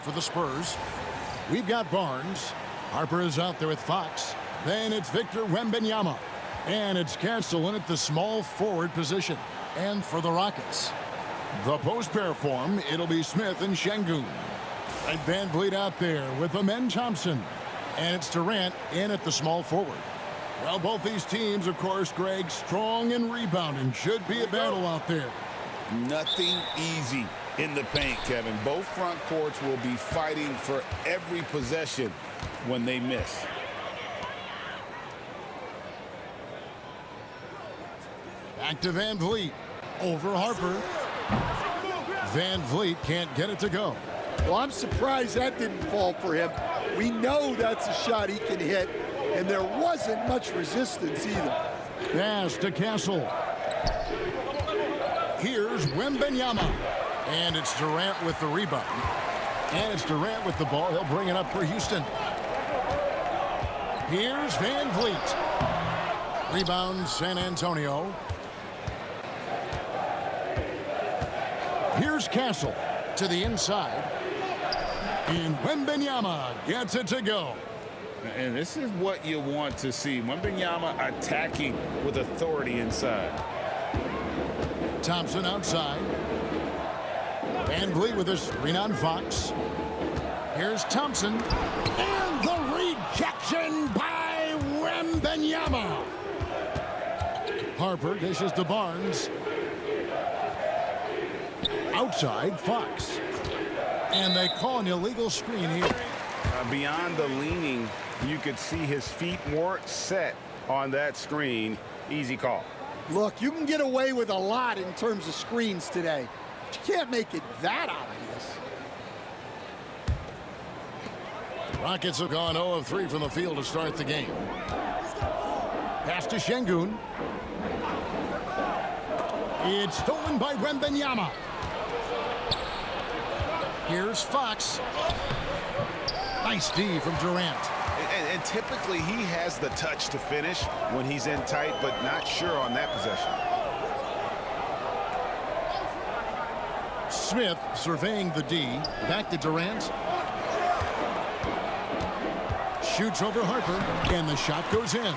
for the Spurs. We've got Barnes. Harper is out there with Fox. Then it's Victor Wembanyama. And it's Castle in at the small forward position. And for the Rockets, the post pair form, it'll be Smith and Şengün. And Van Vliet out there with Amen Thompson. And it's Durant in at the small forward. Well, both these teams, of course, Greg, strong and rebounding. Should be a battle out there. Nothing easy in the paint, Kevin. Both front courts will be fighting for every possession when they miss. Back to Van Vliet. Over Harper. Van Vliet can't get it to go. Well, I'm surprised that didn't fall for him. We know that's a shot he can hit, and there wasn't much resistance either. Pass to Castle. Here's Wembanyama. And it's Durant with the rebound. And it's Durant with the ball. He'll bring it up for Houston. Here's Van Vliet. Rebound, San Antonio. Here's Castle to the inside. And Wembanyama gets it to go. And this is what you want to see. Wembanyama attacking with authority inside. Thompson outside. Van Vliet with a screen on Fox. Here's Thompson. And the rejection by Wembanyama. Harper dishes to Barnes. Outside, Fox. And they call an illegal screen here. Beyond the leaning, you could see his feet weren't set on that screen. Easy call. Look, you can get away with a lot in terms of screens today. But you can't make it that obvious. The Rockets have gone 0 of 3 from the field to start the game. Pass to Şengün. It's stolen by Wembanyama. Here's Fox. Nice D from Durant. And typically he has the touch to finish when he's in tight, but not sure on that possession. Smith surveying the D. Back to Durant. Shoots over Harper, and the shot goes in.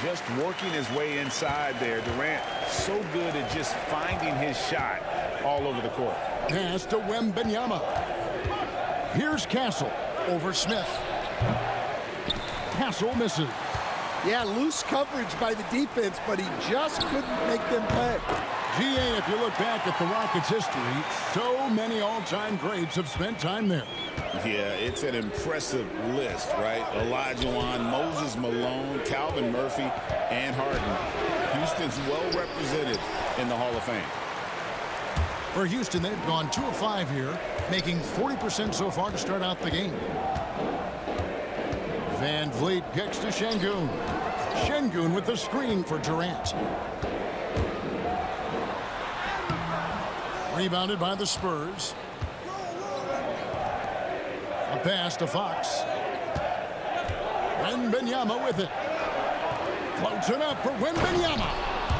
Just working his way inside there. Durant so good at just finding his shot all over the court. Pass to Wembanyama. Here's Castle over Smith. Castle misses. Yeah, loose coverage by the defense, but he just couldn't make them pay. GA, if you look back at the Rockets' history, so many all-time greats have spent time there. Yeah, it's an impressive list, right? Olajuwon, Moses Malone, Calvin Murphy, and Harden. Houston's well represented in the Hall of Fame. For Houston, they've gone 2 of 5 here, making 40% so far to start out the game. Van Vliet kicks to Şengün. Şengün with the screen for Durant. Rebounded by the Spurs. A pass to Fox. Wembanyama with it. Floats it up for Wembanyama.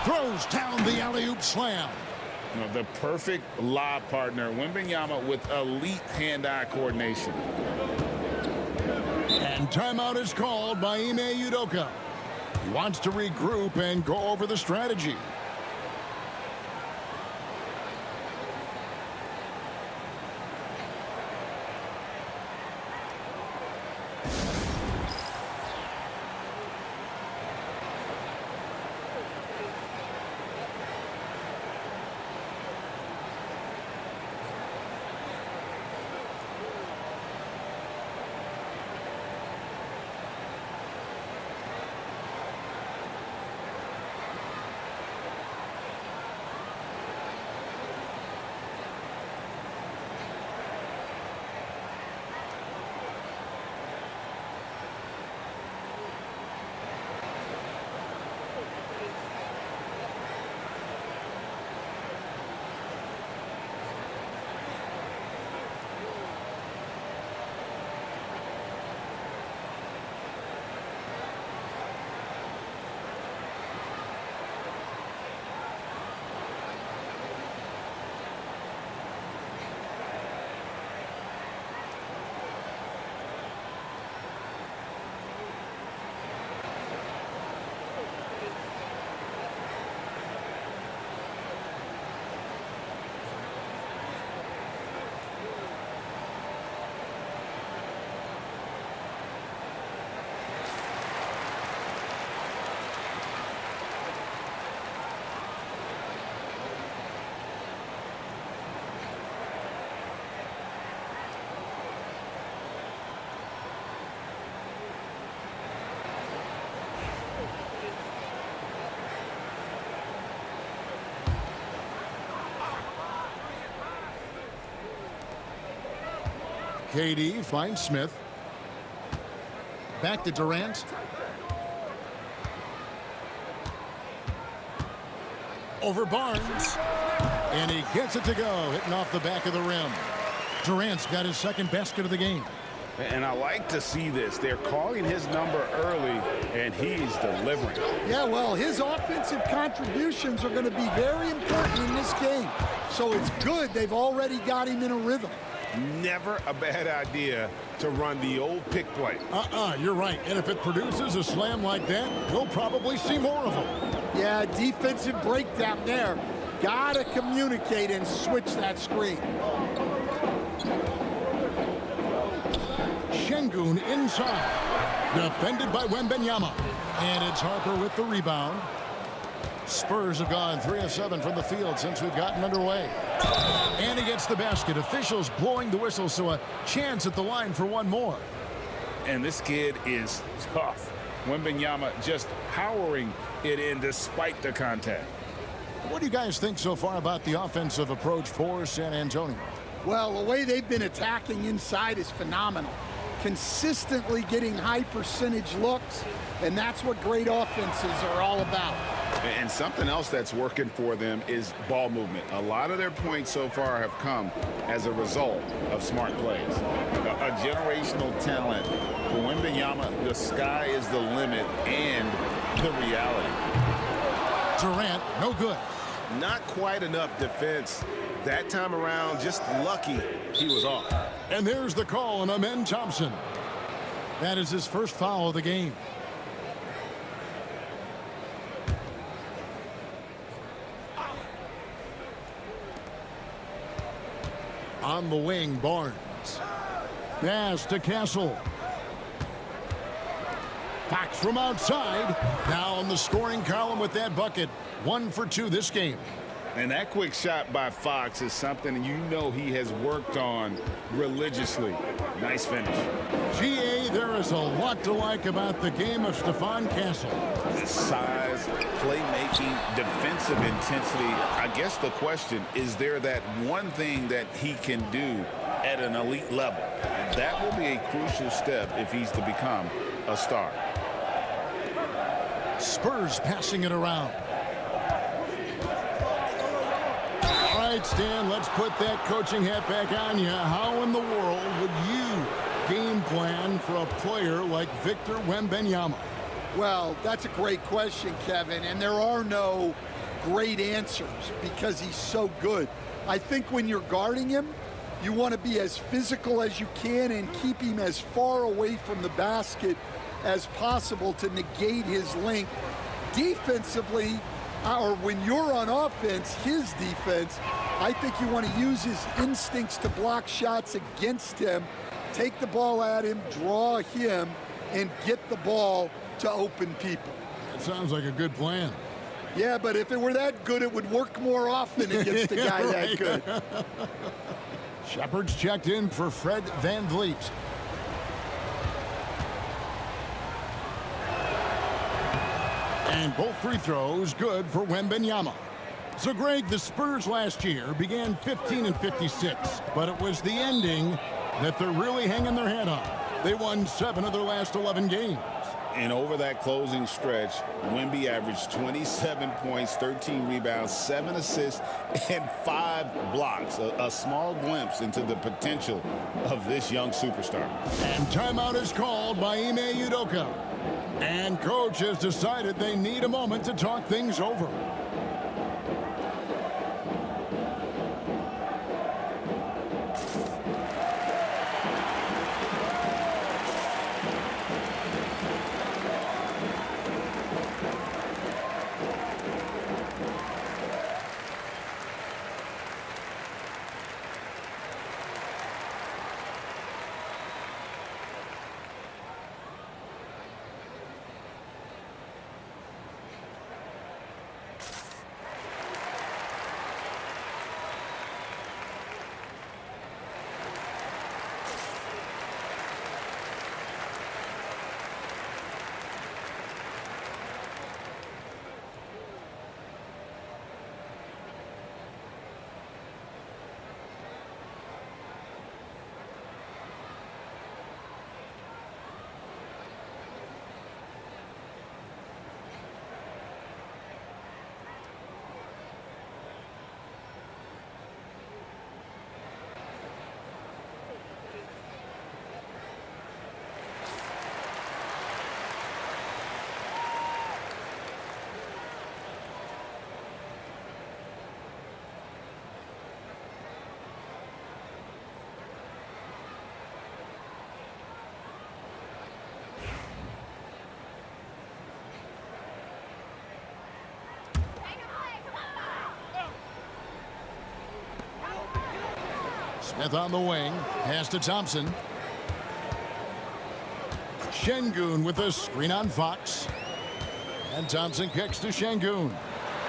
Throws down the alley-oop slam. The perfect lob partner. Wembanyama with elite hand-eye coordination. And timeout is called by Ime Udoka. He wants to regroup and go over the strategy. KD finds Smith. Back to Durant. Over Barnes. And he gets it to go, hitting off the back of the rim. Durant's got his second basket of the game. And I like to see this. They're calling his number early, and he's delivering. Yeah, well, his offensive contributions are going to be very important in this game. So it's good they've already got him in a rhythm. Never a bad idea to run the old pick play. You're right. And if it produces a slam like that, we'll probably see more of them. Yeah, defensive breakdown there. Gotta communicate and switch that screen. Şengün inside. Defended by Wembanyama. And it's Harper with the rebound. Spurs have gone 3 of 7 from the field since we've gotten underway. And he gets the basket. Officials blowing the whistle, so a chance at the line for one more. And this kid is tough. Wembanyama just powering it in despite the contact. What do you guys think so far about the offensive approach for San Antonio? Well, the way they've been attacking inside is phenomenal. Consistently getting high percentage looks, and that's what great offenses are all about. And something else that's working for them is ball movement. A lot of their points so far have come as a result of smart plays. A generational talent. For Wembanyama, the sky is the limit and the reality. Durant, no good. Not quite enough defense. That time around, just lucky he was off. And there's the call on Amen Thompson. That is his first foul of the game. On the wing, Barnes. Pass to Castle. Fox from outside. Now in the scoring column with that bucket. 1 for 2 this game. And that quick shot by Fox is something you know he has worked on religiously. Nice finish. GA, there is a lot to like about the game of Stephon Castle. His size, playmaking, defensive intensity. I guess the question, is there that one thing that he can do at an elite level? That will be a crucial step if he's to become a star. Spurs passing it around. All right, Stan, let's put that coaching hat back on you. How in the world would you game plan for a player like Victor Wembanyama? Well, that's a great question, Kevin, and there are no great answers because he's so good. I think when you're guarding him, you want to be as physical as you can and keep him as far away from the basket as possible to negate his length. Defensively, or when you're on offense, his defense, I think you want to use his instincts to block shots against him, take the ball at him, draw him, and get the ball to open people. That sounds like a good plan. Yeah, but if it were that good, it would work more often against a guy that good. Shepard's checked in for Fred VanVleet. And both free throws good for Wembanyama. So, Greg, the Spurs last year began 15 and 56, but it was the ending that they're really hanging their head on. They won 7 of their last 11 games. And over that closing stretch, Wemby averaged 27 points, 13 rebounds, 7 assists, and 5 blocks. A small glimpse into the potential of this young superstar. And timeout is called by Ime Udoka. And coach has decided they need a moment to talk things over. Smith on the wing. Pass to Thompson. Şengün with a screen on Fox. And Thompson kicks to Şengün.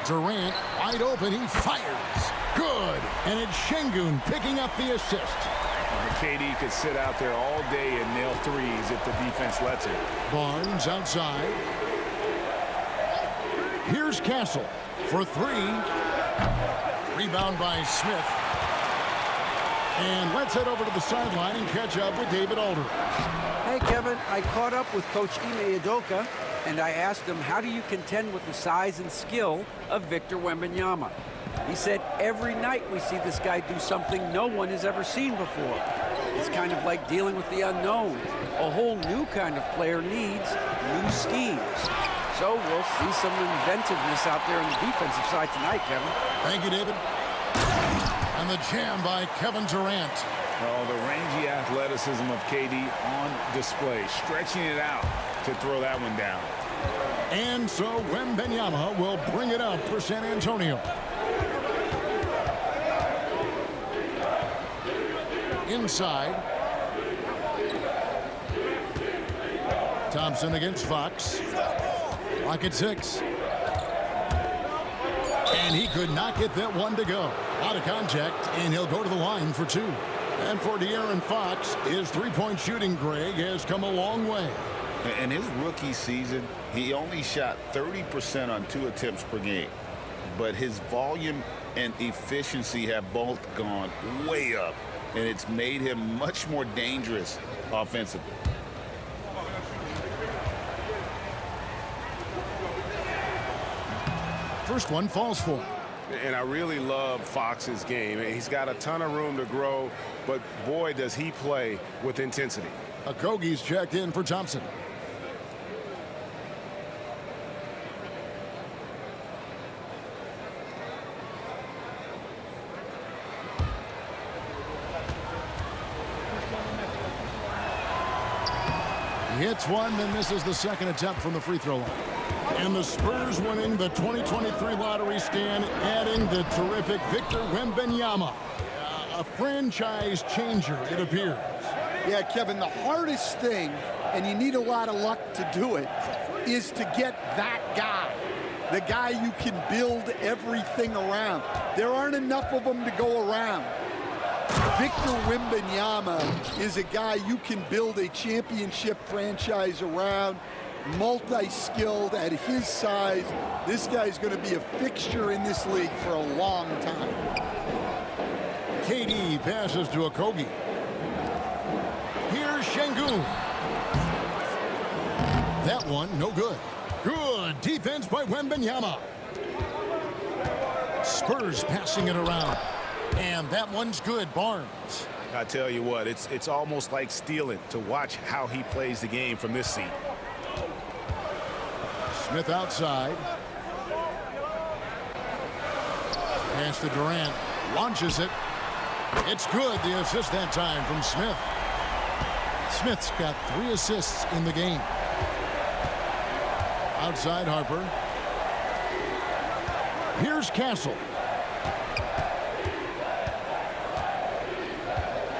Durant wide open. He fires. Good. And it's Şengün picking up the assist. KD could sit out there all day and nail threes if the defense lets him. Barnes outside. Here's Castle for three. Rebound by Smith. And let's head over to the sideline and catch up with David Aldridge. Hey, Kevin, I caught up with Coach Ime Udoka, and I asked him, how do you contend with the size and skill of Victor Wembanyama? He said, every night we see this guy do something no one has ever seen before. It's kind of like dealing with the unknown. A whole new kind of player needs new schemes. So we'll see some inventiveness out there on the defensive side tonight, Kevin. Thank you, David. And the jam by Kevin Durant. Oh, the rangy athleticism of KD on display, stretching it out to throw that one down. And so Wembanyama will bring it up for San Antonio. Inside. Thompson against Fox. Lock at 6. And he could not get that one to go. Out of contact, and he'll go to the line for 2. And for De'Aaron Fox, his three-point shooting, Greg, has come a long way. In his rookie season, he only shot 30% on 2 attempts per game. But his volume and efficiency have both gone way up, and it's made him much more dangerous offensively. First one falls for him. And I really love Fox's game. He's got a ton of room to grow, but boy, does he play with intensity. Okogie's checked in for Thompson. He hits one, then misses the second attempt from the free throw line. And the Spurs winning the 2023 lottery stand, adding the terrific Victor Wembanyama. A franchise changer, it appears. Yeah, Kevin, the hardest thing, and you need a lot of luck to do it, is to get that guy. The guy you can build everything around. There aren't enough of them to go around. Victor Wembanyama is a guy you can build a championship franchise around, multi-skilled at his size. This guy's going to be a fixture in this league for a long time. KD passes to Okogie. Here's Şengün. That one, no good. Good defense by Wembanyama. Spurs passing it around. And that one's good, Barnes. I tell you what, it's almost like stealing to watch how he plays the game from this seat. Smith outside. Pass to Durant. Launches it. It's good. The assist that time from Smith. Smith's got 3 assists in the game. Outside Harper. Here's Castle.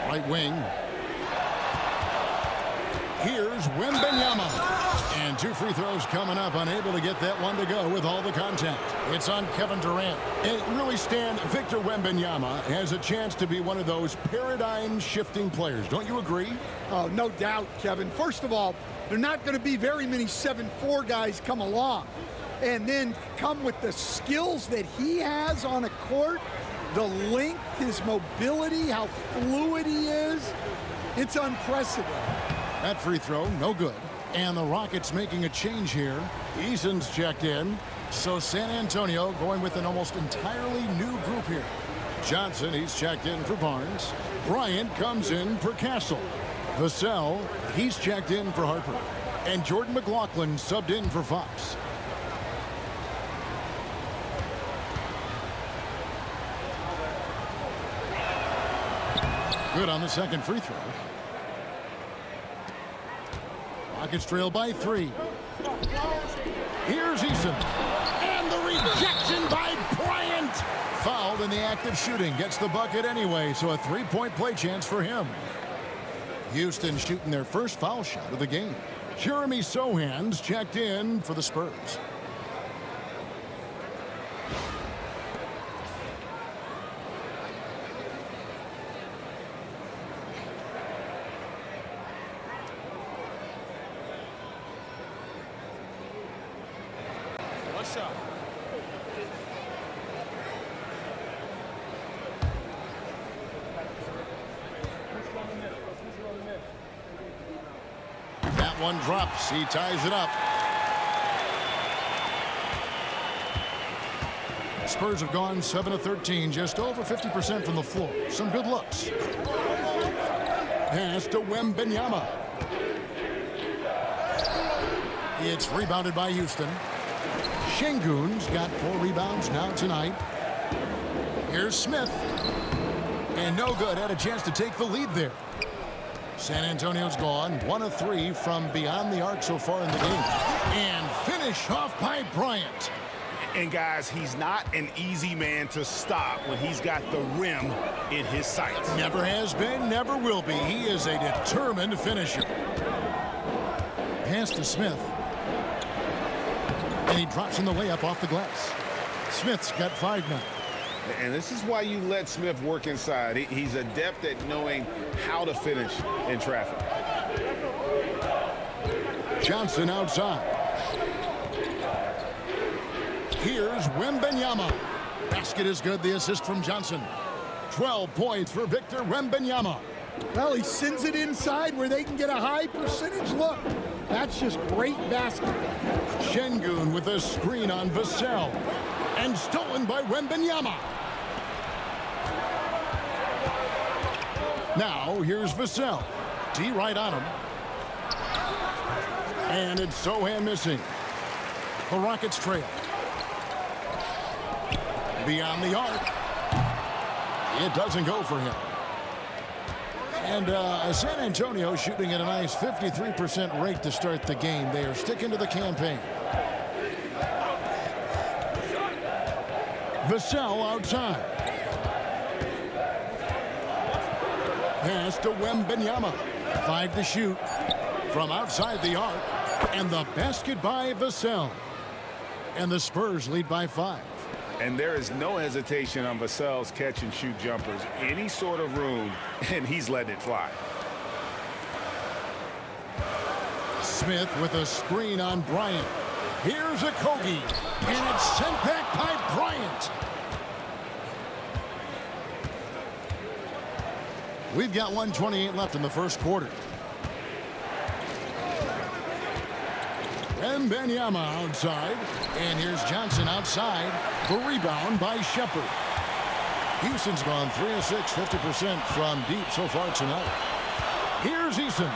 Right wing. Here's Wembanyama. And 2 free throws coming up, unable to get that one to go with all the contact. It's on Kevin Durant. And really, Stan, Victor Wembanyama has a chance to be one of those paradigm-shifting players. Don't you agree? Oh, no doubt, Kevin. First of all, there are not going to be very many 7'4" guys come along. And then come with the skills that he has on a court, the length, his mobility, how fluid he is. It's unprecedented. That free throw, no good. And the Rockets making a change here. Eason's checked in. So San Antonio going with an almost entirely new group here. Johnson, he's checked in for Barnes. Bryant comes in for Castle. Vassell, he's checked in for Harper. And Jordan McLaughlin subbed in for Fox. Good on the second free throw. Rockets trail by 3. Here's Eason. And the rejection by Bryant. Fouled in the act of shooting. Gets the bucket anyway, so a three-point play chance for him. Houston shooting their first foul shot of the game. Jeremy Sohan's checked in for the Spurs. That one drops. He ties it up. Spurs have gone 7 of 13, just over 50% from the floor. Some good looks. Pass to Wembanyama. It's rebounded by Houston. Şengün's got 4 rebounds now tonight. Here's Smith. And no good. Had a chance to take the lead there. San Antonio's gone 1 of 3 from beyond the arc so far in the game. And finish off by Bryant. And guys, he's not an easy man to stop when he's got the rim in his sights. Never has been, never will be. He is a determined finisher. Pass to Smith. And he drops in the layup off the glass. Smith's got 5 now. And this is why you let Smith work inside. He's adept at knowing how to finish in traffic. Johnson outside. Here's Wembanyama. Basket is good. The assist from Johnson. 12 points for Victor Wembanyama. Well, he sends it inside where they can get a high percentage look. That's just great basketball. Şengün with a screen on Vassell. And stolen by Wembanyama. Now, here's Vassell. D right on him. And it's Sohan missing. The Rockets trail. Beyond the arc. It doesn't go for him. And San Antonio shooting at a nice 53% rate to start the game. They are sticking to the campaign. Vassell outside. Pass to Wembanyama. 5 to shoot from outside the arc. And the basket by Vassell. And the Spurs lead by 5. And there is no hesitation on Vassell's catch-and-shoot jumpers. Any sort of room, and he's letting it fly. Smith with a screen on Bryant. Here's Okogie. And it's sent back by Bryant. We've got 1:28 left in the first quarter. Wembanyama outside. And here's Johnson outside. The rebound by Shepherd. Houston's gone 3 of 6, 50% from deep so far tonight. Here's Eason.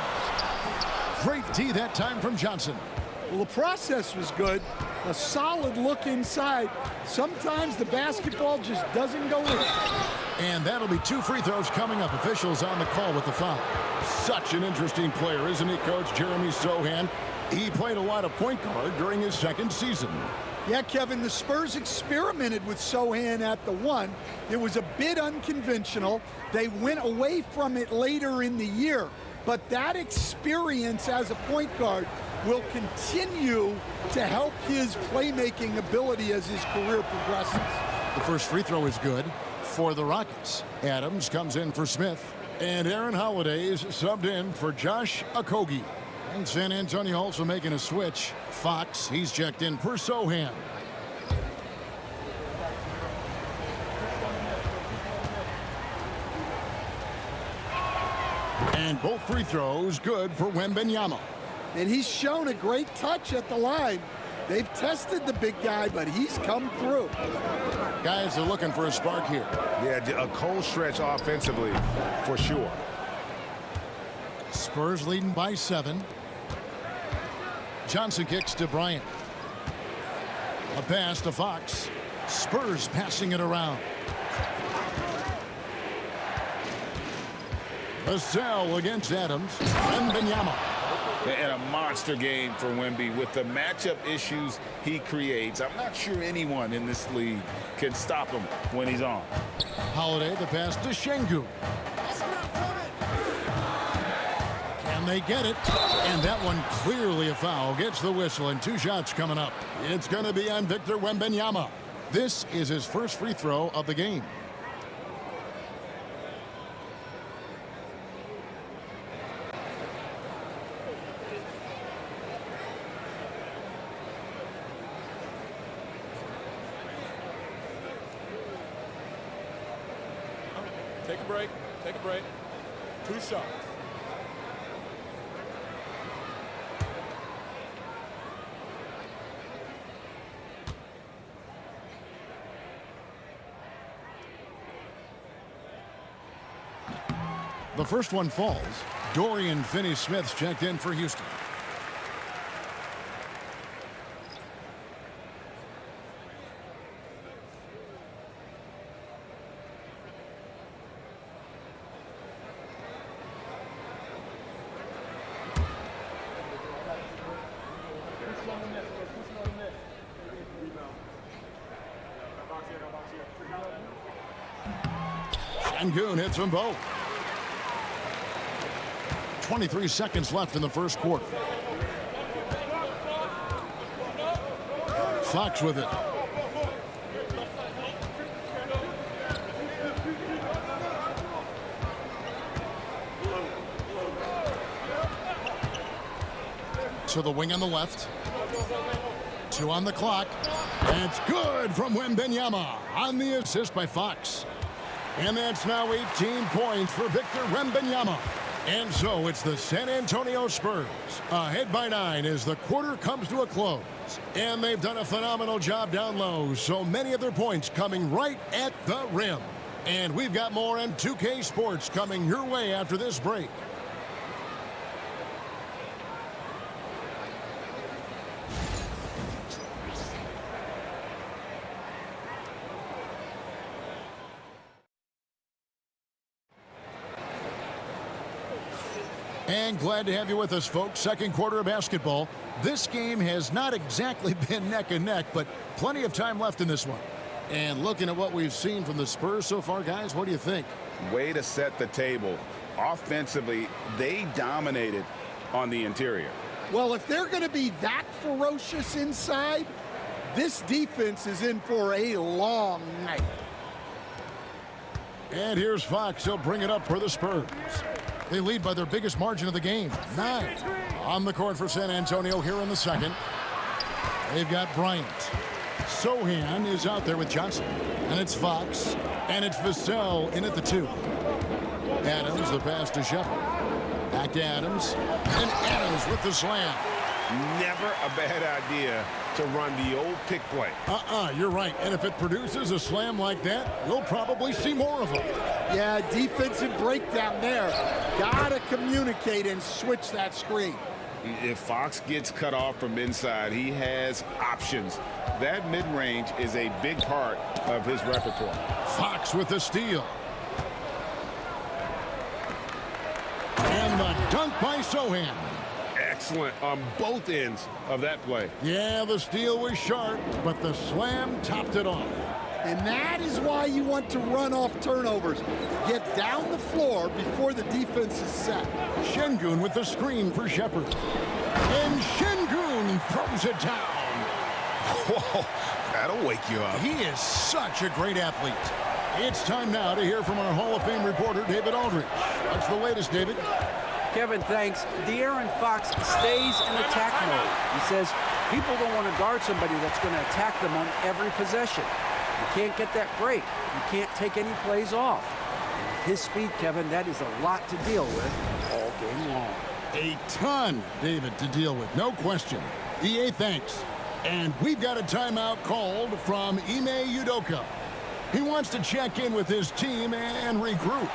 Great D that time from Johnson. Well, the process was good. A solid look inside. Sometimes the basketball just doesn't go in. And that'll be 2 free throws coming up. Officials on the call with the foul. Such an interesting player, isn't he, Coach? Jeremy Sohan. He played a lot of point guard during his second season. Yeah, Kevin, the Spurs experimented with Sohan at the 1. It was a bit unconventional. They went away from it later in the year. But that experience as a point guard will continue to help his playmaking ability as his career progresses. The first free throw is good for the Rockets. Adams comes in for Smith. And Aaron Holiday is subbed in for Josh Okogie. And San Antonio also making a switch. Fox, he's checked in for Sohan. And both free throws good for Wembanyama. And he's shown a great touch at the line. They've tested the big guy, but he's come through. Guys are looking for a spark here. Yeah, a cold stretch offensively for sure. Spurs leading by 7. Johnson kicks to Bryant. A pass to Fox. Spurs passing it around. Vassell against Adams. Wembanyama. And a monster game for Wemby with the matchup issues he creates. I'm not sure anyone in this league can stop him when he's on. Holiday, the pass to Şengün. Can they get it? And that one clearly a foul. Gets the whistle, and 2 shots coming up. It's going to be on Victor Wembanyama. This is his first free throw of the game. Take a break. Take a break. 2 shots. The first one falls. Dorian Finney-Smith's checked in for Houston. Şengün hits them both. 23 seconds left in the first quarter. Fox with it. To the wing on the left. 2 on the clock. It's good from Wembanyama on the assist by Fox. And that's now 18 points for Victor Wembanyama. And so it's the San Antonio Spurs ahead by 9 as the quarter comes to a close. And they've done a phenomenal job down low. So many of their points coming right at the rim. And we've got more on 2K Sports coming your way after this break. And glad to have you with us, folks. Second quarter of basketball. This game has not exactly been neck and neck, but plenty of time left in this one. And looking at what we've seen from the Spurs so far, guys, what do you think? Way to set the table. Offensively, they dominated on the interior. Well, if they're going to be that ferocious inside, this defense is in for a long night. And here's Fox. He'll bring it up for the Spurs. They lead by their biggest margin of the game, 9. On the court for San Antonio here in the second. They've got Bryant. Sohan is out there with Johnson. And it's Fox. And it's Vassell in at the 2. Adams, the pass to Shepherd. Back to Adams. And Adams with the slam. Never a bad idea to run the old pick play. You're right. And if it produces a slam like that, you'll probably see more of them. Yeah, defensive breakdown there. Gotta communicate and switch that screen. If Fox gets cut off from inside, he has options. That mid-range is a big part of his repertoire. Fox with the steal. And the dunk by Sohan. Excellent on both ends of that play. Yeah, the steal was sharp, but the slam topped it off. And that is why you want to run off turnovers. Get down the floor before the defense is set. Şengün with the screen for Shepherd. And Şengün throws it down. Whoa, that'll wake you up. He is such a great athlete. It's time now to hear from our Hall of Fame reporter, David Aldridge. What's the latest, David? Kevin, thanks. De'Aaron Fox stays in attack mode. He says people don't want to guard somebody that's going to attack them on every possession. You can't get that break. You can't take any plays off. And with his speed, Kevin, that is a lot to deal with all game long. A ton, David, to deal with, no question. EA, thanks. And we've got a timeout called from Ime Udoka. He wants to check in with his team and regroup.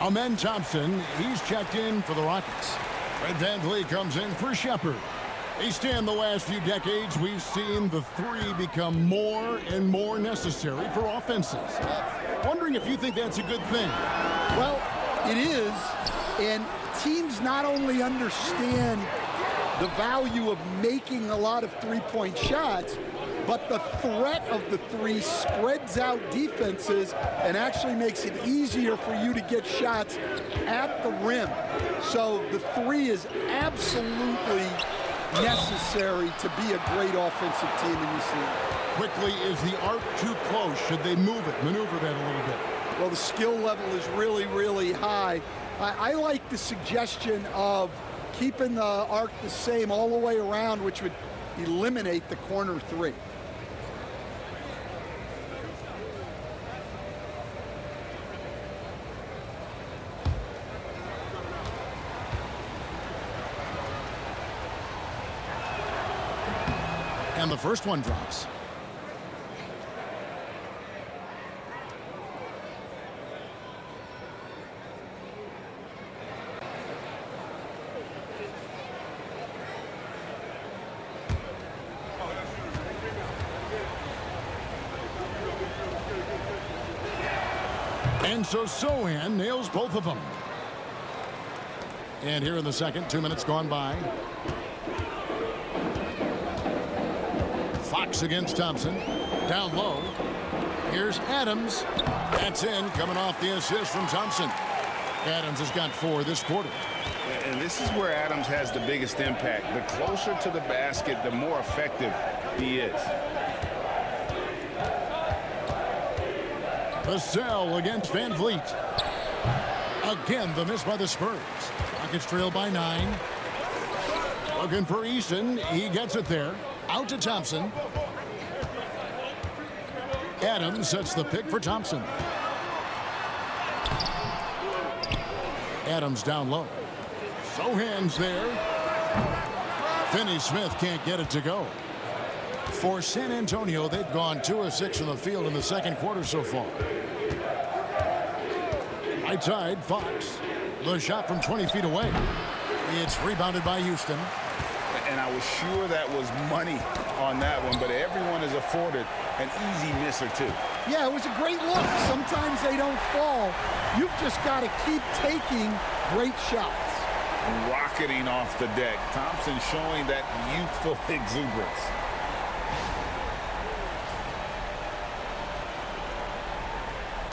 Amen Thompson, he's checked in for the Rockets. Fred VanVleet comes in for Shepherd. In the last few decades, we've seen the three become more and more necessary for offenses. Wondering if you think that's a good thing. Well, it is, and teams not only understand the value of making a lot of three-point shots, but the threat of the three spreads out defenses and actually makes it easier for you to get shots at the rim. So the three is absolutely necessary to be a great offensive team in this league. Quickly, is the arc too close? Should they move it, maneuver that a little bit? Well, the skill level is really, really high. I like the suggestion of keeping the arc the same all the way around, which would eliminate the corner three. And the first one drops. And so Sohan nails both of them. And here in the second, 2 minutes gone by. Fox against Thompson. Down low. Here's Adams. That's in, coming off the assist from Thompson. Adams has got 4 this quarter. And this is where Adams has the biggest impact. The closer to the basket, the more effective he is. Vassell against VanVleet. Again, the miss by the Spurs. Rockets trail by 9. Looking for Eason. He gets it there. Out to Thompson. Adams sets the pick for Thompson. Adams down low. Sohan's there. Finney-Smith can't get it to go. For San Antonio, they've gone 2 of 6 from the field in the second quarter so far. Right side, Fox. The shot from 20 feet away. It's rebounded by Houston. And I was sure that was money on that one, but everyone is afforded an easy miss or two. Yeah, it was a great look. Sometimes they don't fall. You've just got to keep taking great shots. Rocketing off the deck. Thompson showing that youthful exuberance.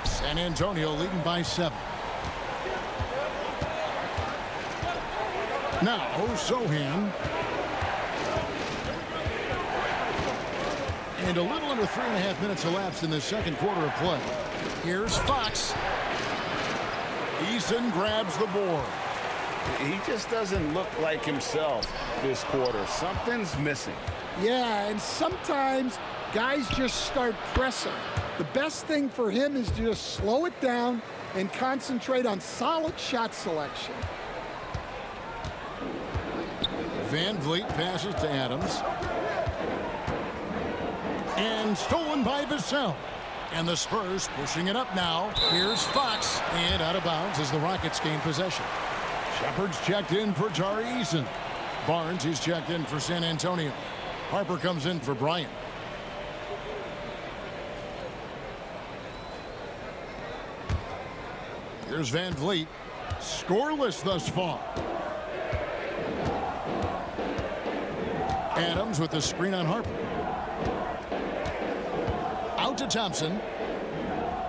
San Antonio leading by 7. Now, Sohan. And a little under 3.5 minutes elapsed in the second quarter of play. Here's Fox. Eason grabs the board. He just doesn't look like himself this quarter. Something's missing. Yeah, and sometimes guys just start pressing. The best thing for him is to just slow it down and concentrate on solid shot selection. VanVleet passes to Adams. And stolen by Vassell. And the Spurs pushing it up now. Here's Fox. And out of bounds as the Rockets gain possession. Shepard's checked in for Tari Eason. Barnes is checked in for San Antonio. Harper comes in for Bryant. Here's VanVleet. Scoreless thus far. Adams with the screen on Harper. Out to Thompson.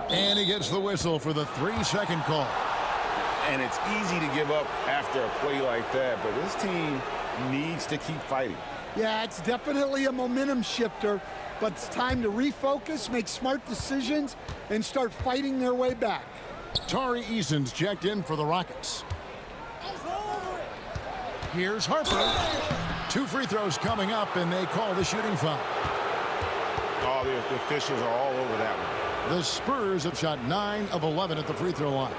And he gets the whistle for the 3-second call. And it's easy to give up after a play like that, but this team needs to keep fighting. Yeah, it's definitely a momentum shifter, but it's time to refocus, make smart decisions, and start fighting their way back. Tari Eason's checked in for the Rockets. Here's Harper. 2 free throws coming up, and they call the shooting foul. Oh, the officials are all over that one. The Spurs have shot 9 of 11 at the free throw line.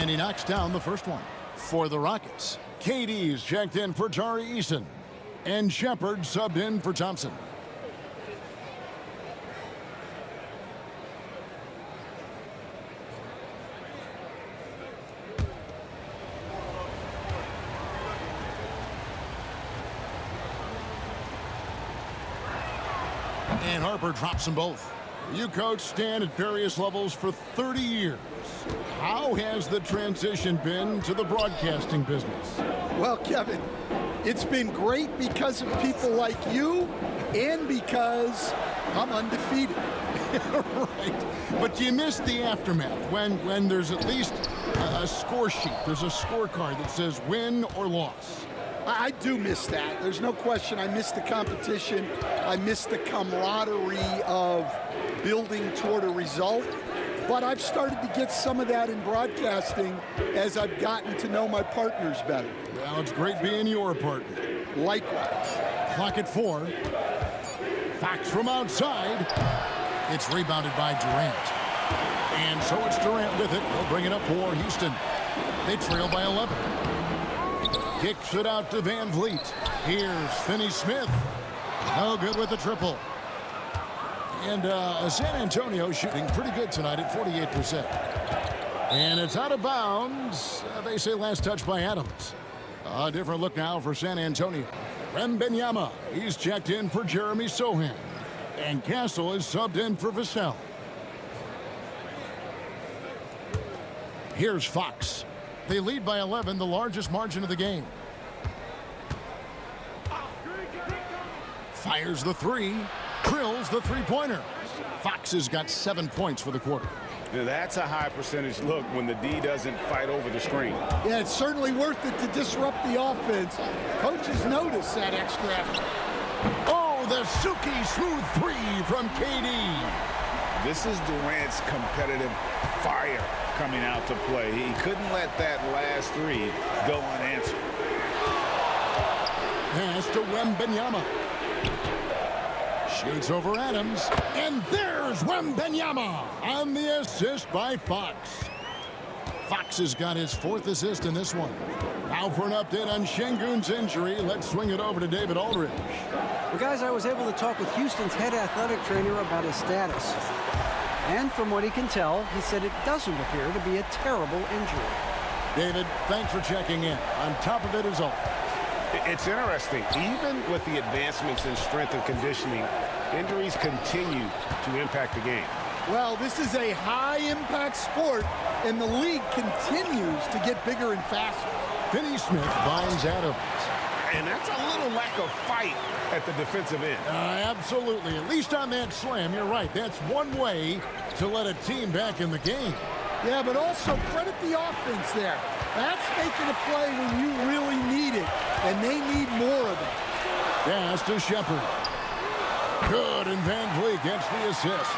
And he knocks down the first one. For the Rockets, KD's checked in for Tari Eason. And Shepard subbed in for Thompson. And Harper drops them both. You coached Stan at various levels for 30 years. How has the transition been to the broadcasting business? Well, Kevin, it's been great because of people like you and because I'm undefeated. Right. But you missed the aftermath when there's at least a score sheet. There's a scorecard that says win or loss. I do miss that. There's no question. I miss the competition. I miss the camaraderie of building toward a result. But I've started to get some of that in broadcasting as I've gotten to know my partners better. Well, it's great being your partner. Likewise. Clock at 4. Fox from outside. It's rebounded by Durant. And so it's Durant with it. He'll bring it up for Houston. They trail by 11. Kicks it out to Van Vliet. Here's Finney Smith. No good with the triple. And San Antonio shooting pretty good tonight at 48%. And it's out of bounds. They say last touch by Adams. A different look now for San Antonio. Wembanyama, he's checked in for Jeremy Sohan. And Castle is subbed in for Vassell. Here's Fox. They lead by 11, the largest margin of the game. Fires the three. Drills the three-pointer. Fox has got 7 points for the quarter. Now that's a high percentage look when the D doesn't fight over the screen. Yeah, it's certainly worth it to disrupt the offense. Coaches notice that extra effort. Oh, the Suki smooth three from KD. This is Durant's competitive fire coming out to play. He couldn't let that last three go unanswered. Pass to Wembanyama. Shoots over Adams. And there's Wembanyama on the assist by Fox. Fox has got his 4th assist in this one. Now for an update on Şengün's injury, let's swing it over to David Aldridge. Well, guys, I was able to talk with Houston's head athletic trainer about his status. And from what he can tell, he said it doesn't appear to be a terrible injury. David, thanks for checking in. On top of it is all. It's interesting. Even with the advancements in strength and conditioning, injuries continue to impact the game. Well, this is a high-impact sport, and the league continues to get bigger and faster. Finney Smith finds Adams. And that's a little lack of fight at the defensive end. Absolutely. At least on that slam, you're right. That's one way to let a team back in the game. Yeah, but also credit the offense there. That's making a play when you really need it, and they need more of it. Pass to Shepard. Good, and Van Vliet gets the assist.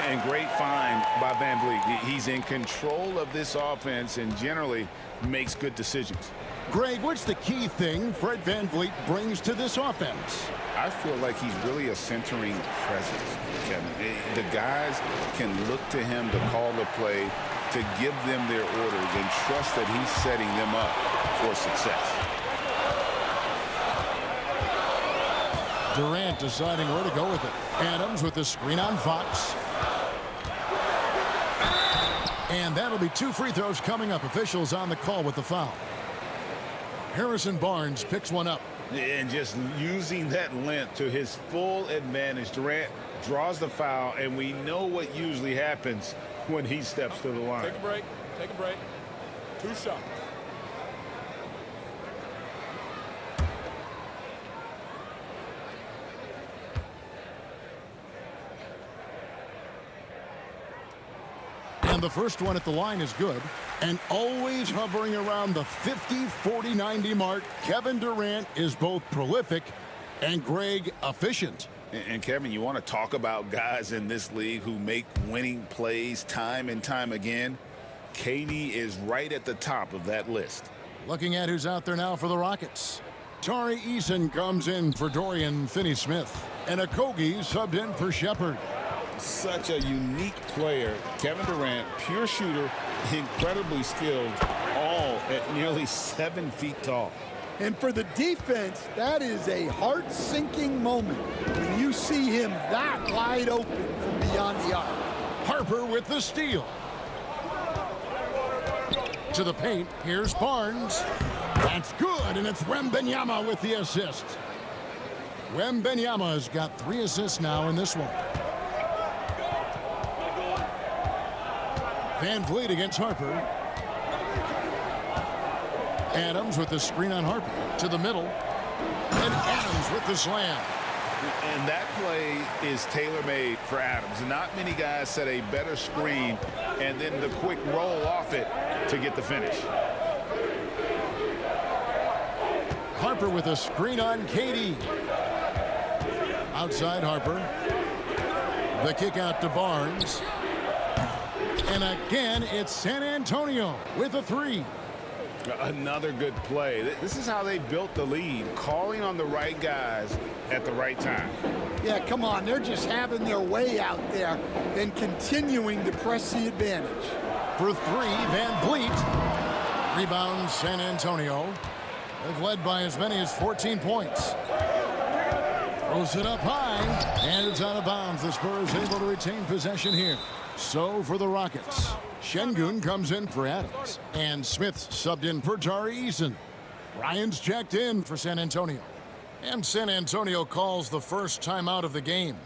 And great find by Van Vliet. He's in control of this offense and generally makes good decisions. Greg, what's the key thing Fred Van Vliet brings to this offense? I feel like he's really a centering presence, Kevin. The guys can look to him to call the play, to give them their orders, and trust that he's setting them up for success. Durant deciding where to go with it. Adams with the screen on Fox. And that'll be 2 free throws coming up. Officials on the call with the foul. Harrison Barnes picks one up. And just using that length to his full advantage. Durant draws the foul, and we know what usually happens when he steps to the line. Take a break. Take a break. 2 shots. And the first one at the line is good. And always hovering around the 50, 40, 90 mark, Kevin Durant is both prolific and, Greg, efficient. And Kevin, you want to talk about guys in this league who make winning plays time and time again? KD is right at the top of that list. Looking at who's out there now for the Rockets. Tari Eason comes in for Dorian Finney-Smith. And Okogie subbed in for Shepard. Such a unique player. Kevin Durant, pure shooter, incredibly skilled, all at nearly 7 feet tall. And for the defense, that is a heart-sinking moment when you see him that wide open from beyond the arc. Harper with the steal. To the paint, here's Barnes. That's good, and it's Wembanyama with the assist. Wembanyama has got 3 assists now in this one. Van Vliet against Harper. Adams with the screen on Harper. To the middle. And Adams with the slam. And that play is tailor-made for Adams. Not many guys set a better screen and then the quick roll off it to get the finish. Harper with a screen on KD. Outside Harper. The kick out to Barnes. And again, it's San Antonio with a 3. Another good play. This is how they built the lead, calling on the right guys at the right time. Yeah, come on. They're just having their way out there and continuing to press the advantage. For 3, Van Vliet. Rebound, San Antonio. They've led by as many as 14 points. Throws it up high, and it's out of bounds. The Spurs able to retain possession here. So for the Rockets, Şengün comes in for Adams, and Smith's subbed in for Tari Eason. Ryan's checked in for San Antonio, and San Antonio calls the first timeout of the game.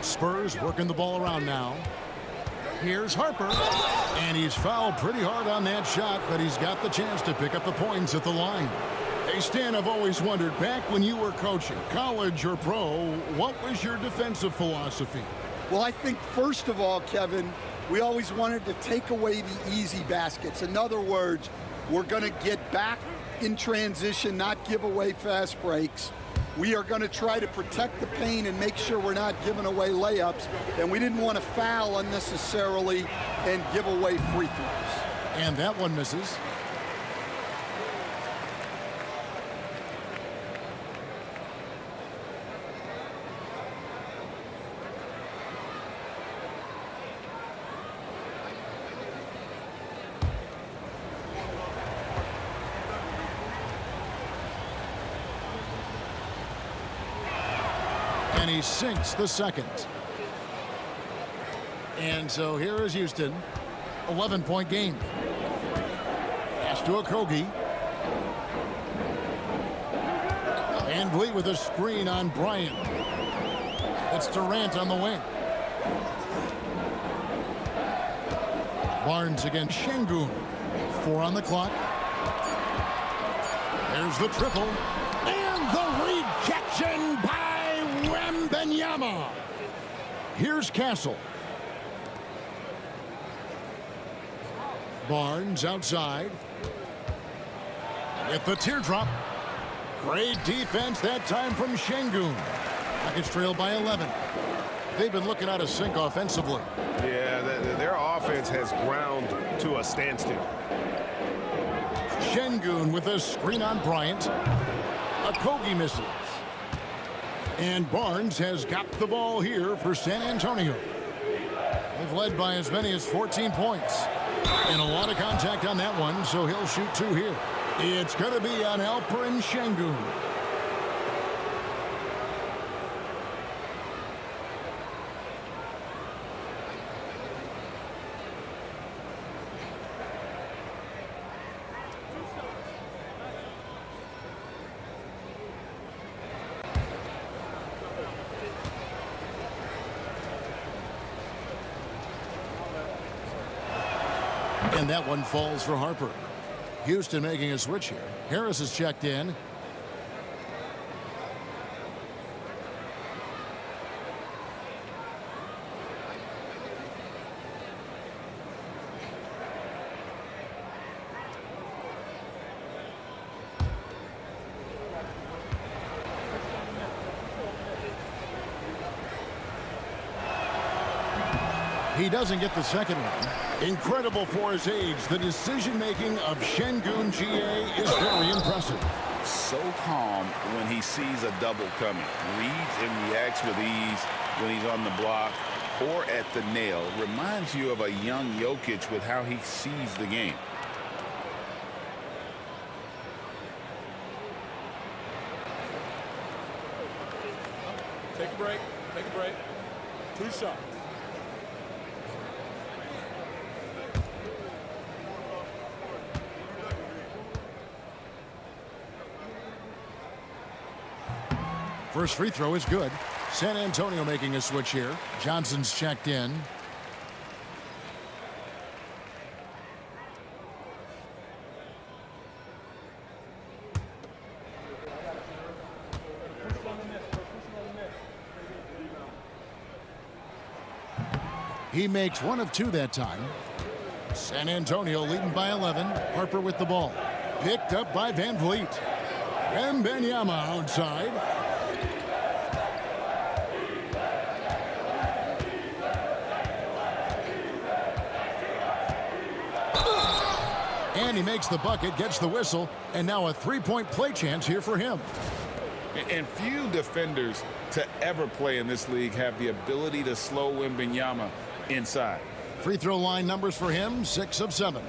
Spurs working the ball around now. Here's Harper, and he's fouled pretty hard on that shot, but he's got the chance to pick up the points at the line. Hey, Stan, I've always wondered, back when you were coaching, college or pro, what was your defensive philosophy? Well, I think, first of all, Kevin, we always wanted to take away the easy baskets. In other words, we're going to get back in transition, not give away fast breaks. We are going to try to protect the paint and make sure we're not giving away layups. And we didn't want to foul unnecessarily and give away free throws. And that one misses. And he sinks the second. And so here is Houston. 11-point game. Pass to Okogie. Van Vliet with a screen on Bryant. It's Durant on the wing. Barnes against Şengün. 4 on the clock. There's the triple. And the rejection by Wembanyama. Here's Castle. Barnes outside. With the teardrop. Great defense that time from Şengün. Rockets trail by 11. They've been looking out of sync offensively. Yeah, their offense has ground to a standstill. Şengün with a screen on Bryant. Okogie misses. And Barnes has got the ball here for San Antonio. They've led by as many as 14 points. And a lot of contact on that one, so he'll shoot 2 here. It's going to be on HARPER and Şengün. And that one falls for HARPER. Houston making a switch here. Harris is checked in. He doesn't get the second one. Incredible for his age. The decision-making of Şengün GA is very impressive. So calm when he sees a double coming. Reads and reacts with ease when he's on the block or at the nail. Reminds you of a young Jokic with how he sees the game. Take a break. Take a break. 2 shots. First free throw is good. San Antonio making a switch here. Johnson's checked in. He makes 1 of 2 that time. San Antonio leading by 11. HARPER with the ball. Picked up by Van Vliet. Wembanyama outside. And he makes the bucket, gets the whistle, and now a 3-point play chance here for him. And few defenders to ever play in this league have the ability to slow Wembanyama inside. Free throw line numbers for him, 6 of 7.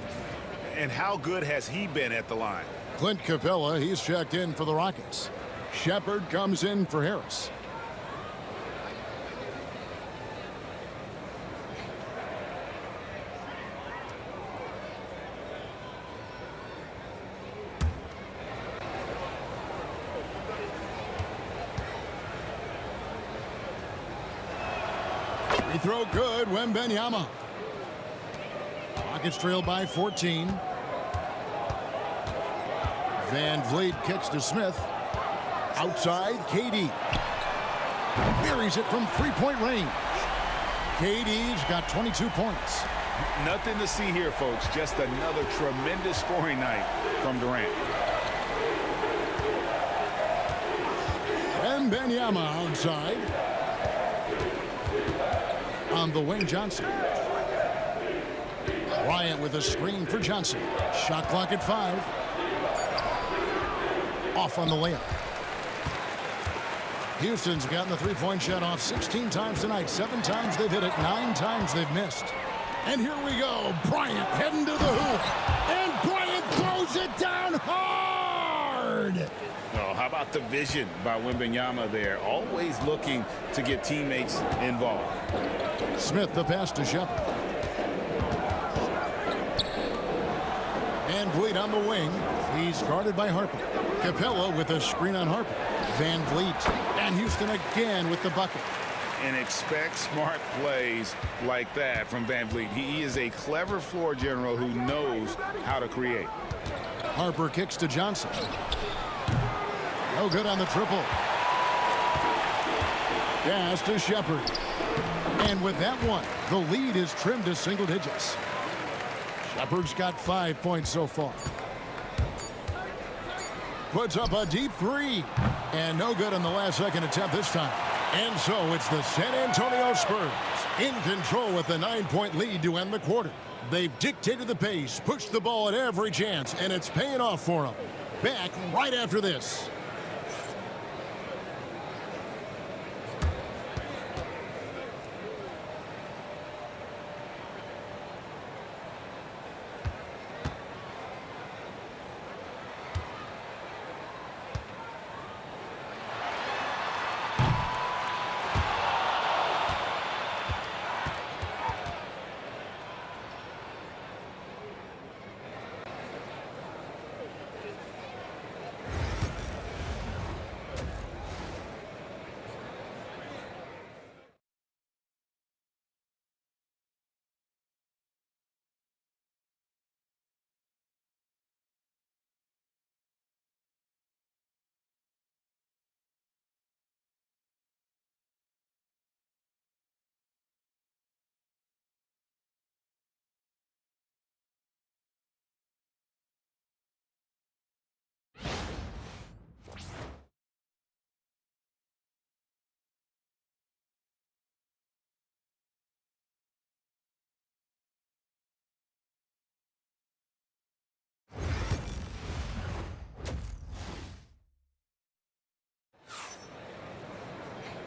And how good has he been at the line? Clint Capella, he's checked in for the Rockets. Shepard comes in for Harris. Free throw good, Wembanyama. Rockets trail by 14. Van Vliet kicks to Smith. Outside, KD. Buries it from 3-point range. KD's got 22 points. Nothing to see here, folks. Just another tremendous scoring night from Durant. Wembanyama outside. On the wing, Johnson. Bryant with a screen for Johnson. Shot clock at 5. Off on the layup. Houston's gotten the 3-point shot off 16 times tonight. 7 times they've hit it. 9 times they've missed. And here we go. Bryant heading to the hoop. And Bryant throws it down hard. Oh, how about the vision by Wembanyama there? Always looking to get teammates involved. Smith the pass to Shepard. Van Vliet on the wing. He's guarded by HARPER. Capella with a screen on HARPER. Van Vliet. And Houston again with the bucket. And expect smart plays like that from Van Vliet. He is a clever floor general who knows how to create. HARPER kicks to Johnson. No good on the triple. Pass to Shepard. And with that one, the lead is trimmed to single digits. Shepard's got 5 points so far. Puts up a deep three. And no good on the last second attempt this time. And so it's the San Antonio Spurs in control with a 9-point lead to end the quarter. They've dictated the pace, pushed the ball at every chance, and it's paying off for them. Back right after this.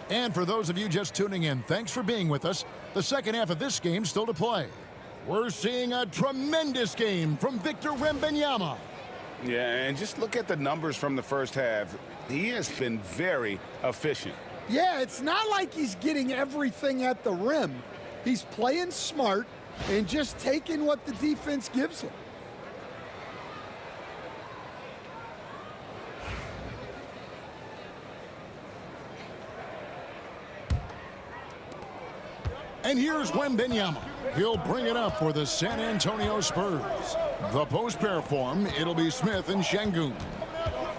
And for those of you just tuning in, thanks for being with us. The second half of this game still to play. We're seeing a tremendous game from Victor Wembanyama. Yeah, and just look at the numbers from the first half. He has been very efficient. Yeah, it's not like he's getting everything at the rim. He's playing smart and just taking what the defense gives him. And here's Wembanyama. He'll bring it up for the San Antonio Spurs. The post pair form, it'll be Smith and Şengün.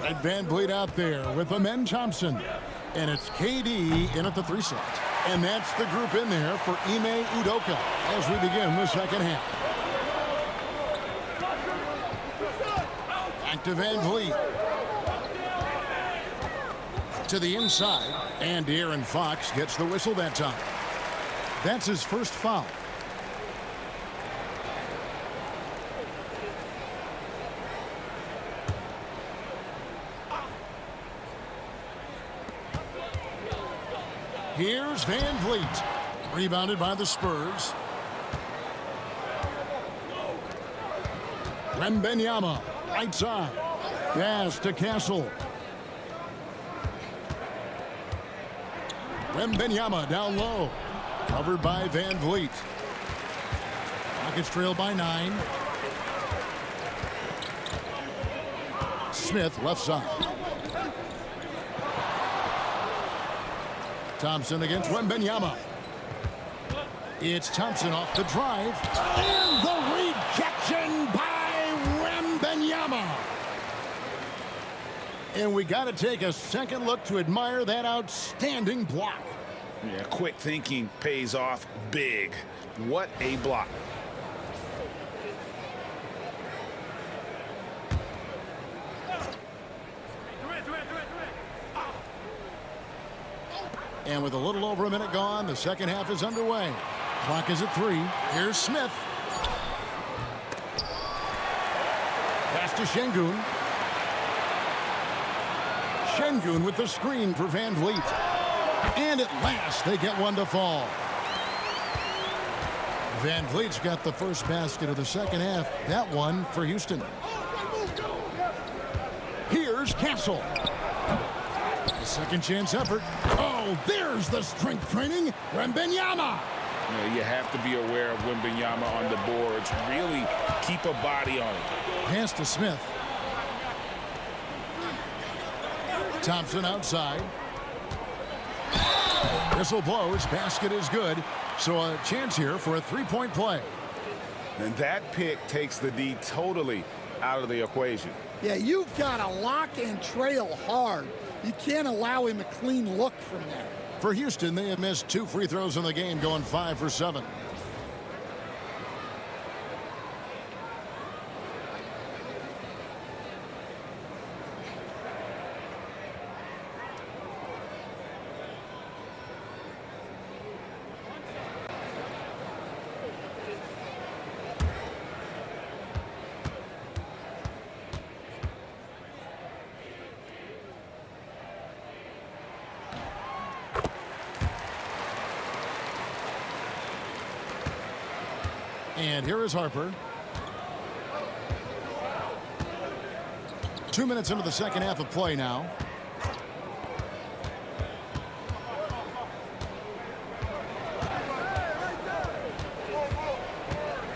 Red Van Vliet out there with Amen Thompson. And it's KD in at the 3 set. And that's the group in there for Ime Udoka as we begin the second half. Back to Van Vliet. To the inside. And De'Aaron Fox gets the whistle that time. That's his first foul. Here's Van Vliet. Rebounded by the Spurs. Wembanyama, right side. Pass to Castle. Wembanyama down low. Covered by Van Vliet. Rockets trail by 9. Smith left side. Thompson against Wembanyama. It's Thompson off the drive. And the rejection by Wembanyama. And we got to take a second look to admire that outstanding block. Yeah, quick thinking pays off big. What a block. And with a little over a minute gone, the second half is underway. Clock is at 3. Here's Smith. Pass to Şengün. Şengün with the screen for Van Vliet. And at last, they get one to fall. Van Vliet's got the first basket of the second half. That one for Houston. Here's Castle. The second chance effort. Oh, there's the strength training. Wembanyama. You have to be aware of Wembanyama on the boards. Really keep a body on it. Pass to Smith. Thompson outside. Whistle blows. Basket is good. So a chance here for a three-point play. And that pick takes the D totally out of the equation. Yeah, you've got to lock and trail hard. You can't allow him a clean look from there. For Houston, they have missed 2 free throws in the game, going 5 for 7. And here is Harper. 2 minutes into the second half of play now.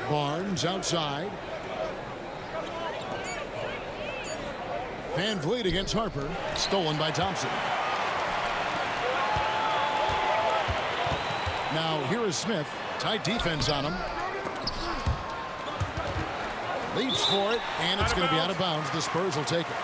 Barnes outside. Van Vliet against Harper. Stolen by Thompson. Now here is Smith. Tight defense on him. Leaps for it, and it's going to be out of bounds. The Spurs will take it.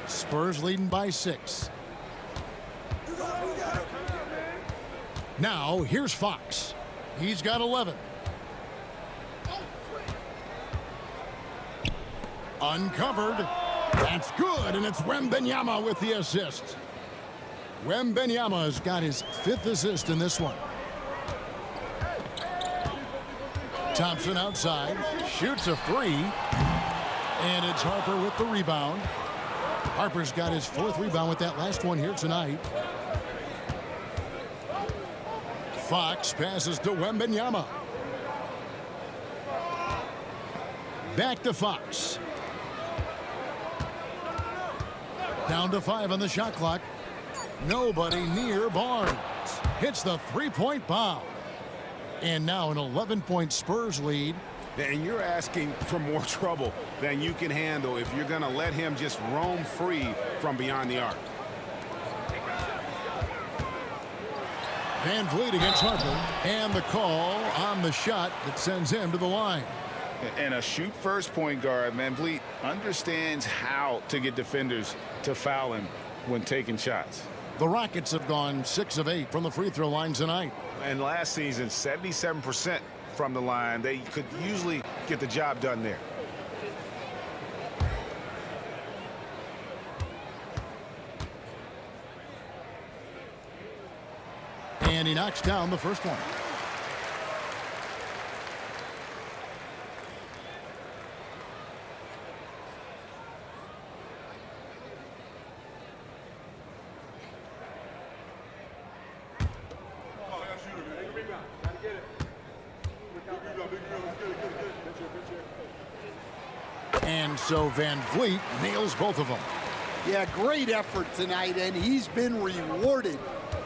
Spurs leading by 6. Now, here's Fox. He's got 11. Uncovered. That's good, and it's Wembanyama with the assist. Wembanyama has got his 5th assist in this one. Thompson outside, shoots a 3, and it's Harper with the rebound. Harper's got his 4th rebound with that last one here tonight. Fox passes to Wembanyama. Back to Fox. Down to 5 on the shot clock. Nobody near Barnes. Hits the 3-point bomb. And now an 11-point Spurs lead. And you're asking for more trouble than you can handle if you're going to let him just roam free from beyond the arc. Van Vliet against Harper. And the call on the shot that sends him to the line. And a shoot-first point guard, Van Vliet, understands how to get defenders to foul him when taking shots. The Rockets have gone 6 of 8 from the free throw line tonight. And last season, 77% from the line. They could usually get the job done there. And he knocks down the first one. And so Van Vliet nails both of them. Yeah, great effort tonight, and he's been rewarded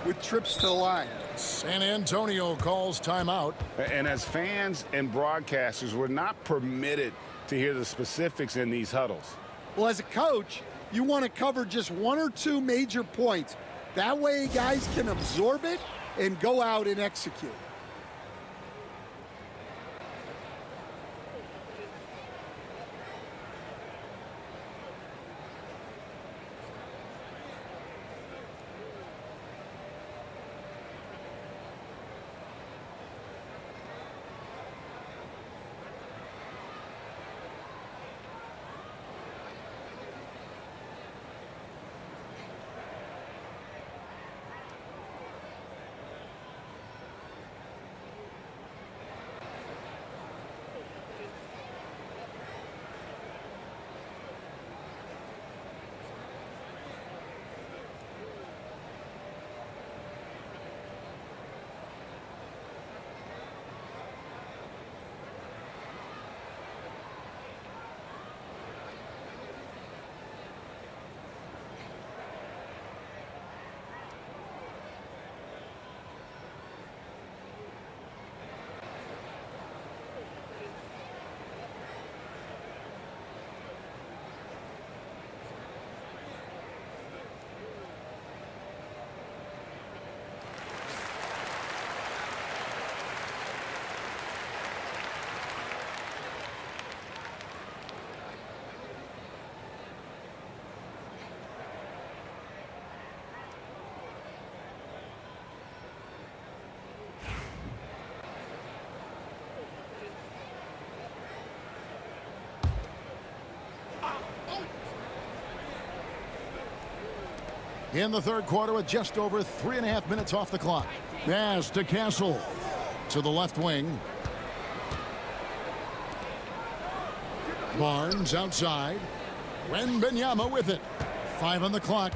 with trips to the line. San Antonio calls timeout. And as fans and broadcasters, we're not permitted to hear the specifics in these huddles. Well, as a coach, you want to cover just 1 or 2 major points. That way guys can absorb it and go out and execute. in the third quarter with just over 3.5 minutes off the clock. Pass to Castle to the left wing. Barnes outside. Wembanyama with it. 5 on the clock.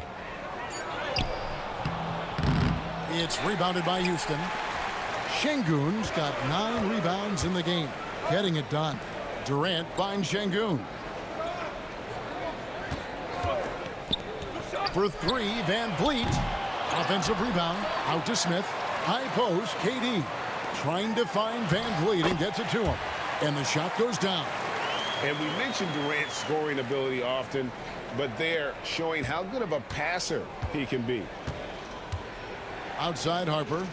It's rebounded by Houston. Şengün's got 9 rebounds in the game. Getting it done. Durant finds Şengün. For 3, Van Vliet. Offensive rebound. Out to Smith. High post, KD. Trying to find Van Vliet and gets it to him. And the shot goes down. And we mentioned Durant's scoring ability often, but they're showing how good of a passer he can be. Outside Harper.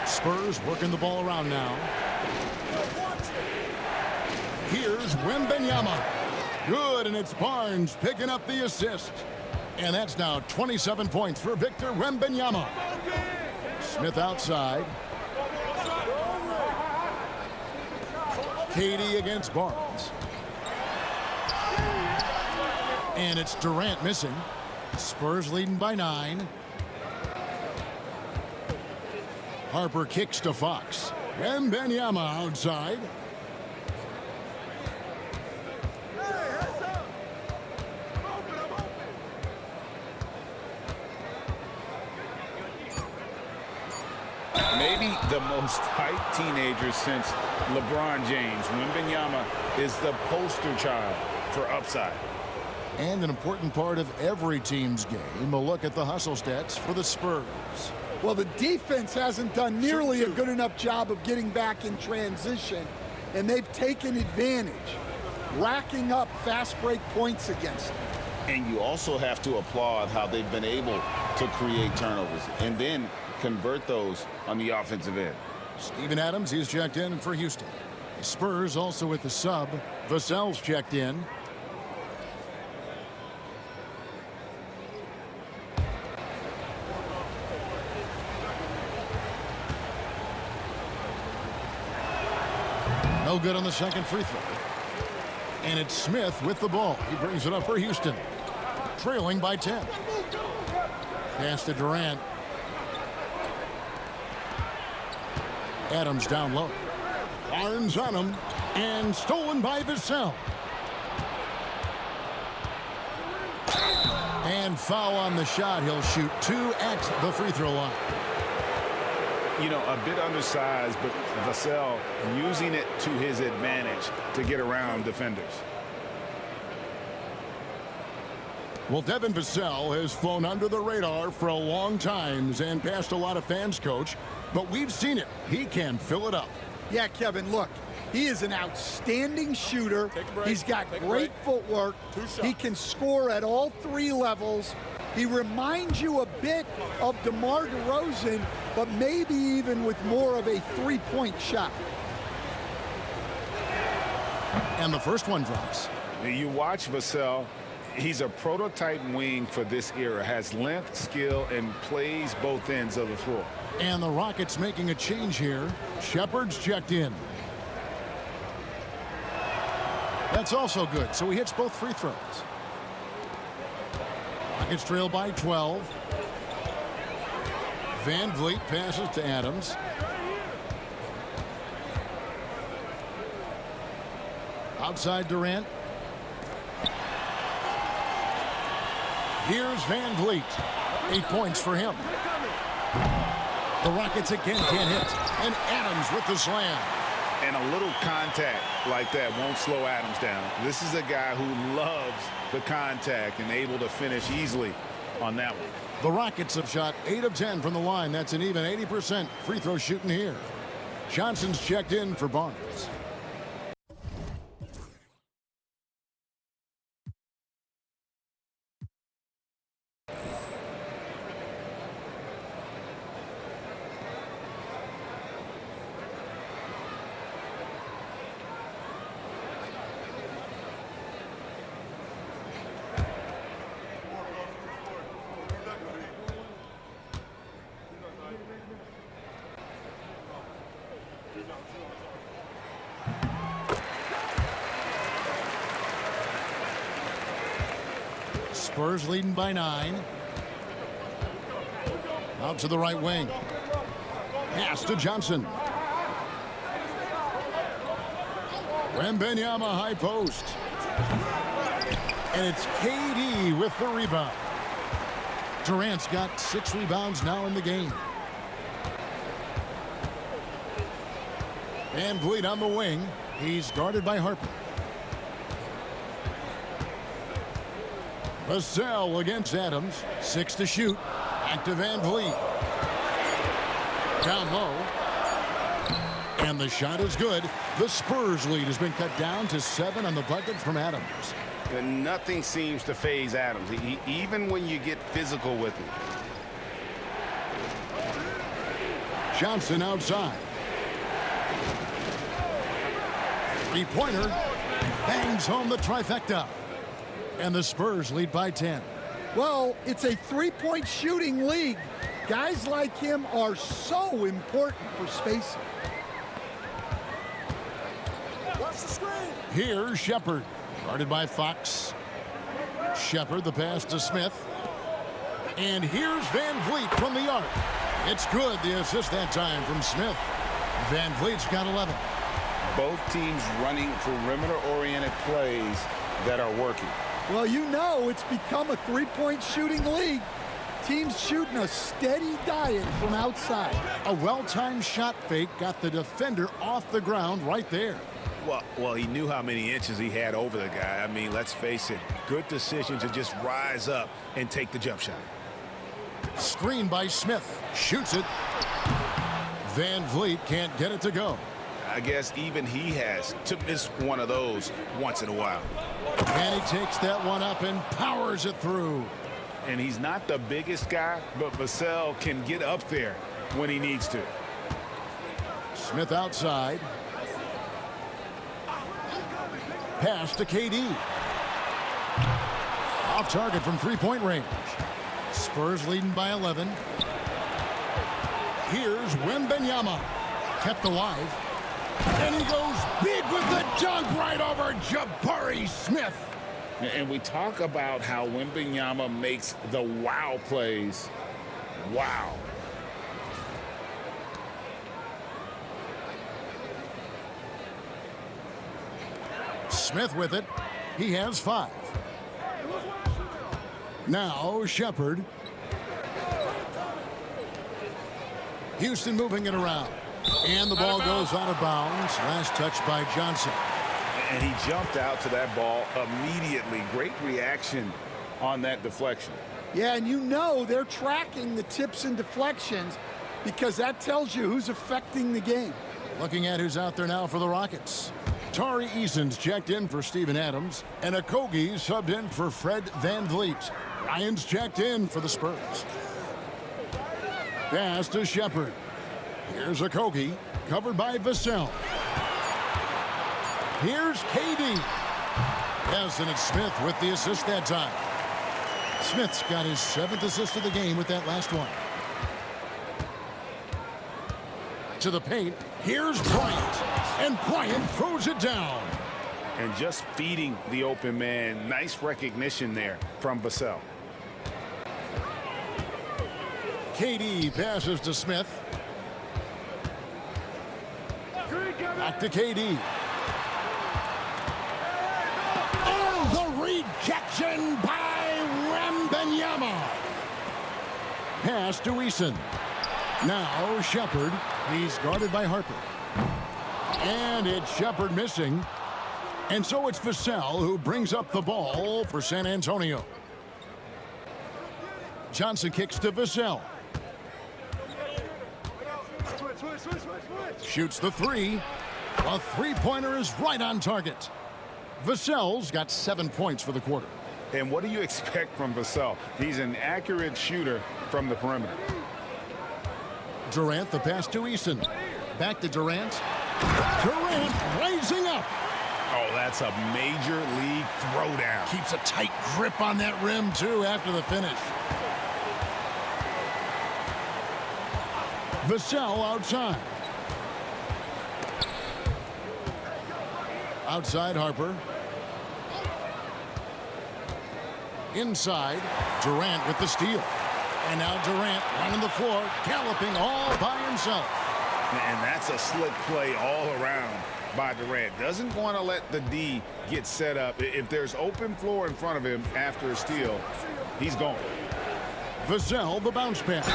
Spurs working the ball around now. Here's Wembanyama. Good, and it's Barnes picking up the assist. And that's now 27 points for Victor Wembanyama. Smith outside. KD against Barnes. And it's Durant missing. Spurs leading by 9. Harper kicks to Fox. Wembanyama outside. Maybe the most hyped teenager since LeBron James. Wembanyama is the poster child for upside. And an important part of every team's game, a look at the hustle stats for the Spurs. Well, the defense hasn't done nearly a good enough job of getting back in transition, and they've taken advantage, racking up fast break points against them. And you also have to applaud how they've been able to create turnovers and then convert those on the offensive end. Steven Adams, he's checked in for Houston. The Spurs also with the sub. Vassell's checked in. No good on the second free throw. And it's Smith with the ball. He brings it up for Houston. Trailing by 10. Pass to Durant. Adams down low. Barnes on him. And stolen by Vassell. And foul on the shot. He'll shoot 2 at the free throw line. You know, a bit undersized, but Vassell using it to his advantage to get around defenders. Well, Devin Vassell has flown under the radar for a long time and passed a lot of fans, Coach. But we've seen it. He can fill it up. Yeah, Kevin, look, he is an outstanding shooter. He's got great footwork. He can score at all 3 levels. He reminds you a bit of DeMar DeRozan, but maybe even with more of a 3-point shot. And the first one drops. You watch Vassell. He's a prototype wing for this era. Has length, skill, and plays both ends of the floor. And the Rockets making a change here. Shepard's checked in. That's also good. So he hits both free throws. Rockets trail by 12. Van Vliet passes to Adams. Outside Durant. Here's Van Vliet. 8 points for him. The Rockets again can't hit. And Adams with the slam. And a little contact like that won't slow Adams down. This is a guy who loves the contact and able to finish easily on that one. The Rockets have shot 8 of 10 from the line. That's an even 80% free throw shooting here. Johnson's checked in for Barnes. Spurs leading by 9. Out to the right wing. Pass to Johnson. Wembanyama high post. And it's KD with the rebound. Durant's got 6 rebounds now in the game. Van Vliet on the wing. He's guarded by Harper. Vassell against Adams. 6 to shoot. Back to Van Vliet. Down low. And the shot is good. The Spurs lead has been cut down to 7 on the bucket from Adams. And nothing seems to faze Adams, even when you get physical with him. Johnson outside. Three-pointer. Bangs home the trifecta. And the Spurs lead by 10. Well, it's a three-point shooting league. Guys like him are so important for spacing. Watch the screen. Here's Shepard. Guarded by Fox. Shepard, the pass to Smith. And here's Van Vliet from the arc. It's good, the assist that time from Smith. Van Vliet's got 11. Both teams running perimeter-oriented plays that are working. Well, you know it's become a three-point shooting league. Teams shooting a steady diet from outside. A well-timed shot fake got the defender off the ground right there. Well, he knew how many inches he had over the guy. I mean, let's face it, good decision to just rise up and take the jump shot. Screen by Smith. Shoots it. Van Vliet can't get it to go. I guess even he has to miss one of those once in a while. And he takes that one up and powers it through. And he's not the biggest guy, but Vassell can get up there when he needs to. Smith outside. Pass to KD. Off target from three-point range. Spurs leading by 11. Here's Wembanyama. Kept alive. And he goes big with the dunk right over Jabari Smith. And we talk about how Wembanyama makes the wow plays. Wow. Smith with it. He has 5. Now Shepard. Houston moving it around. And the ball goes out of bounds. Last touch by Johnson. And he jumped out to that ball immediately. Great reaction on that deflection. Yeah, and you know they're tracking the tips and deflections because that tells you who's affecting the game. Looking at who's out there now for the Rockets. Tari Eason's checked in for Steven Adams. And Okogie subbed in for Fred Van Vliet. Ryan's checked in for the Spurs. Pass to Shepard. Here's Okogie, covered by Vassell. Here's KD. Yes, and it's Smith with the assist that time. Smith's got his 7th assist of the game with that last one. To the paint. Here's Bryant. And Bryant throws it down. And just feeding the open man. Nice recognition there from Vassell. KD passes to Smith. Back to KD. And the rejection by Wembanyama. Pass to Eason. Now Shepard. He's guarded by Harper. And it's Shepard missing. And so it's Vassell who brings up the ball for San Antonio. Johnson kicks to Vassell. Shoots the 3. A three-pointer is right on target. Vassell's got 7 points for the quarter. And what do you expect from Vassell? He's an accurate shooter from the perimeter. Durant, the pass to Eason. Back to Durant. Durant raising up. Oh, that's a major league throwdown. Keeps a tight grip on that rim, too, after the finish. Vassell outside. Outside Harper. Inside, Durant with the steal. And now Durant running the floor, galloping all by himself. And that's a slick play all around by Durant. Doesn't want to let the D get set up. If there's open floor in front of him after a steal, he's gone. Vassell, the bounce pass.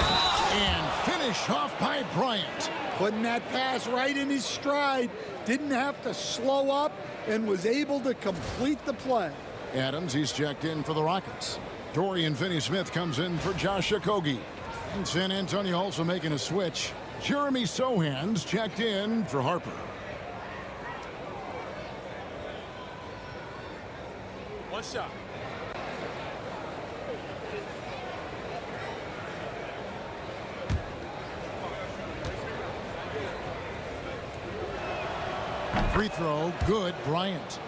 And finished off by Bryant. Putting that pass right in his stride. Didn't have to slow up and was able to complete the play. Adams, he's checked in for the Rockets. Dorian Finney-Smith comes in for Josh Okogie. And San Antonio also making a switch. Jeremy Sohan's checked in for Harper. One shot. Free throw, good, Bryant.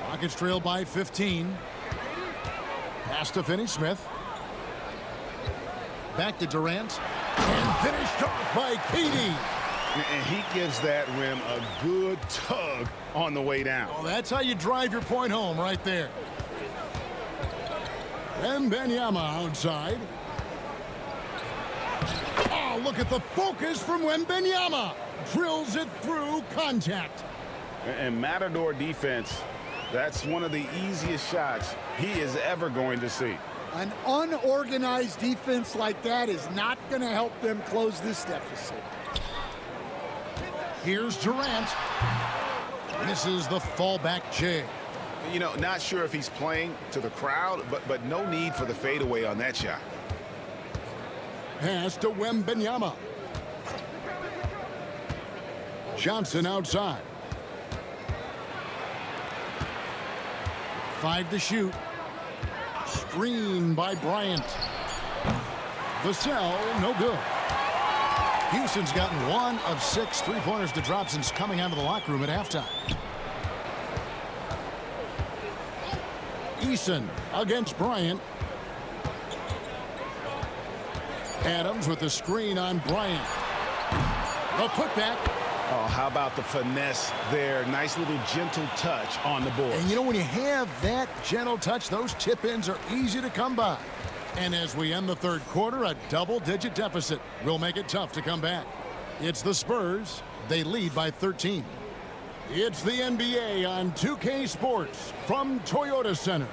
Rockets trail by 15. Pass to Finney-Smith. Back to Durant. And finished off by KD. And he gives that rim a good tug on the way down. Well, that's how you drive your point home right there. Wembanyama outside. Oh, look at the focus from Wembanyama. Drills it through contact. And Matador defense, that's one of the easiest shots he is ever going to see. An unorganized defense like that is not going to help them close this deficit. Here's Durant. Misses the fallback J. You know, not sure if he's playing to the crowd, but no need for the fadeaway on that shot. Pass to Wembanyama. Johnson outside. 5 to shoot. Screen by Bryant. Vassell, no good. Houston's gotten 1 of 6 three-pointers to drop since coming out of the locker room at halftime. Eason against Bryant. Adams with the screen on Bryant. A putback. Oh, how about the finesse there? Nice little gentle touch on the board. And you know, when you have that gentle touch, those tip-ins are easy to come by. And as we end the third quarter, a double-digit deficit will make it tough to come back. It's the Spurs. They lead by 13. It's the NBA on 2K Sports from Toyota Center.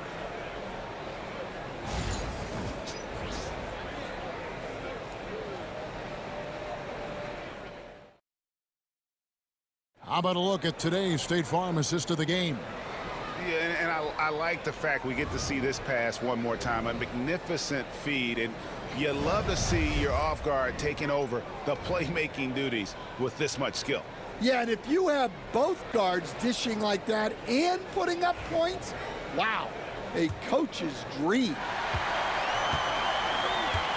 How about a look at today's State Farm assist of the game? Yeah, and I like the fact we get to see this pass one more time. A magnificent feed, and you love to see your off guard taking over the playmaking duties with this much skill. Yeah, and if you have both guards dishing like that and putting up points, wow, a coach's dream.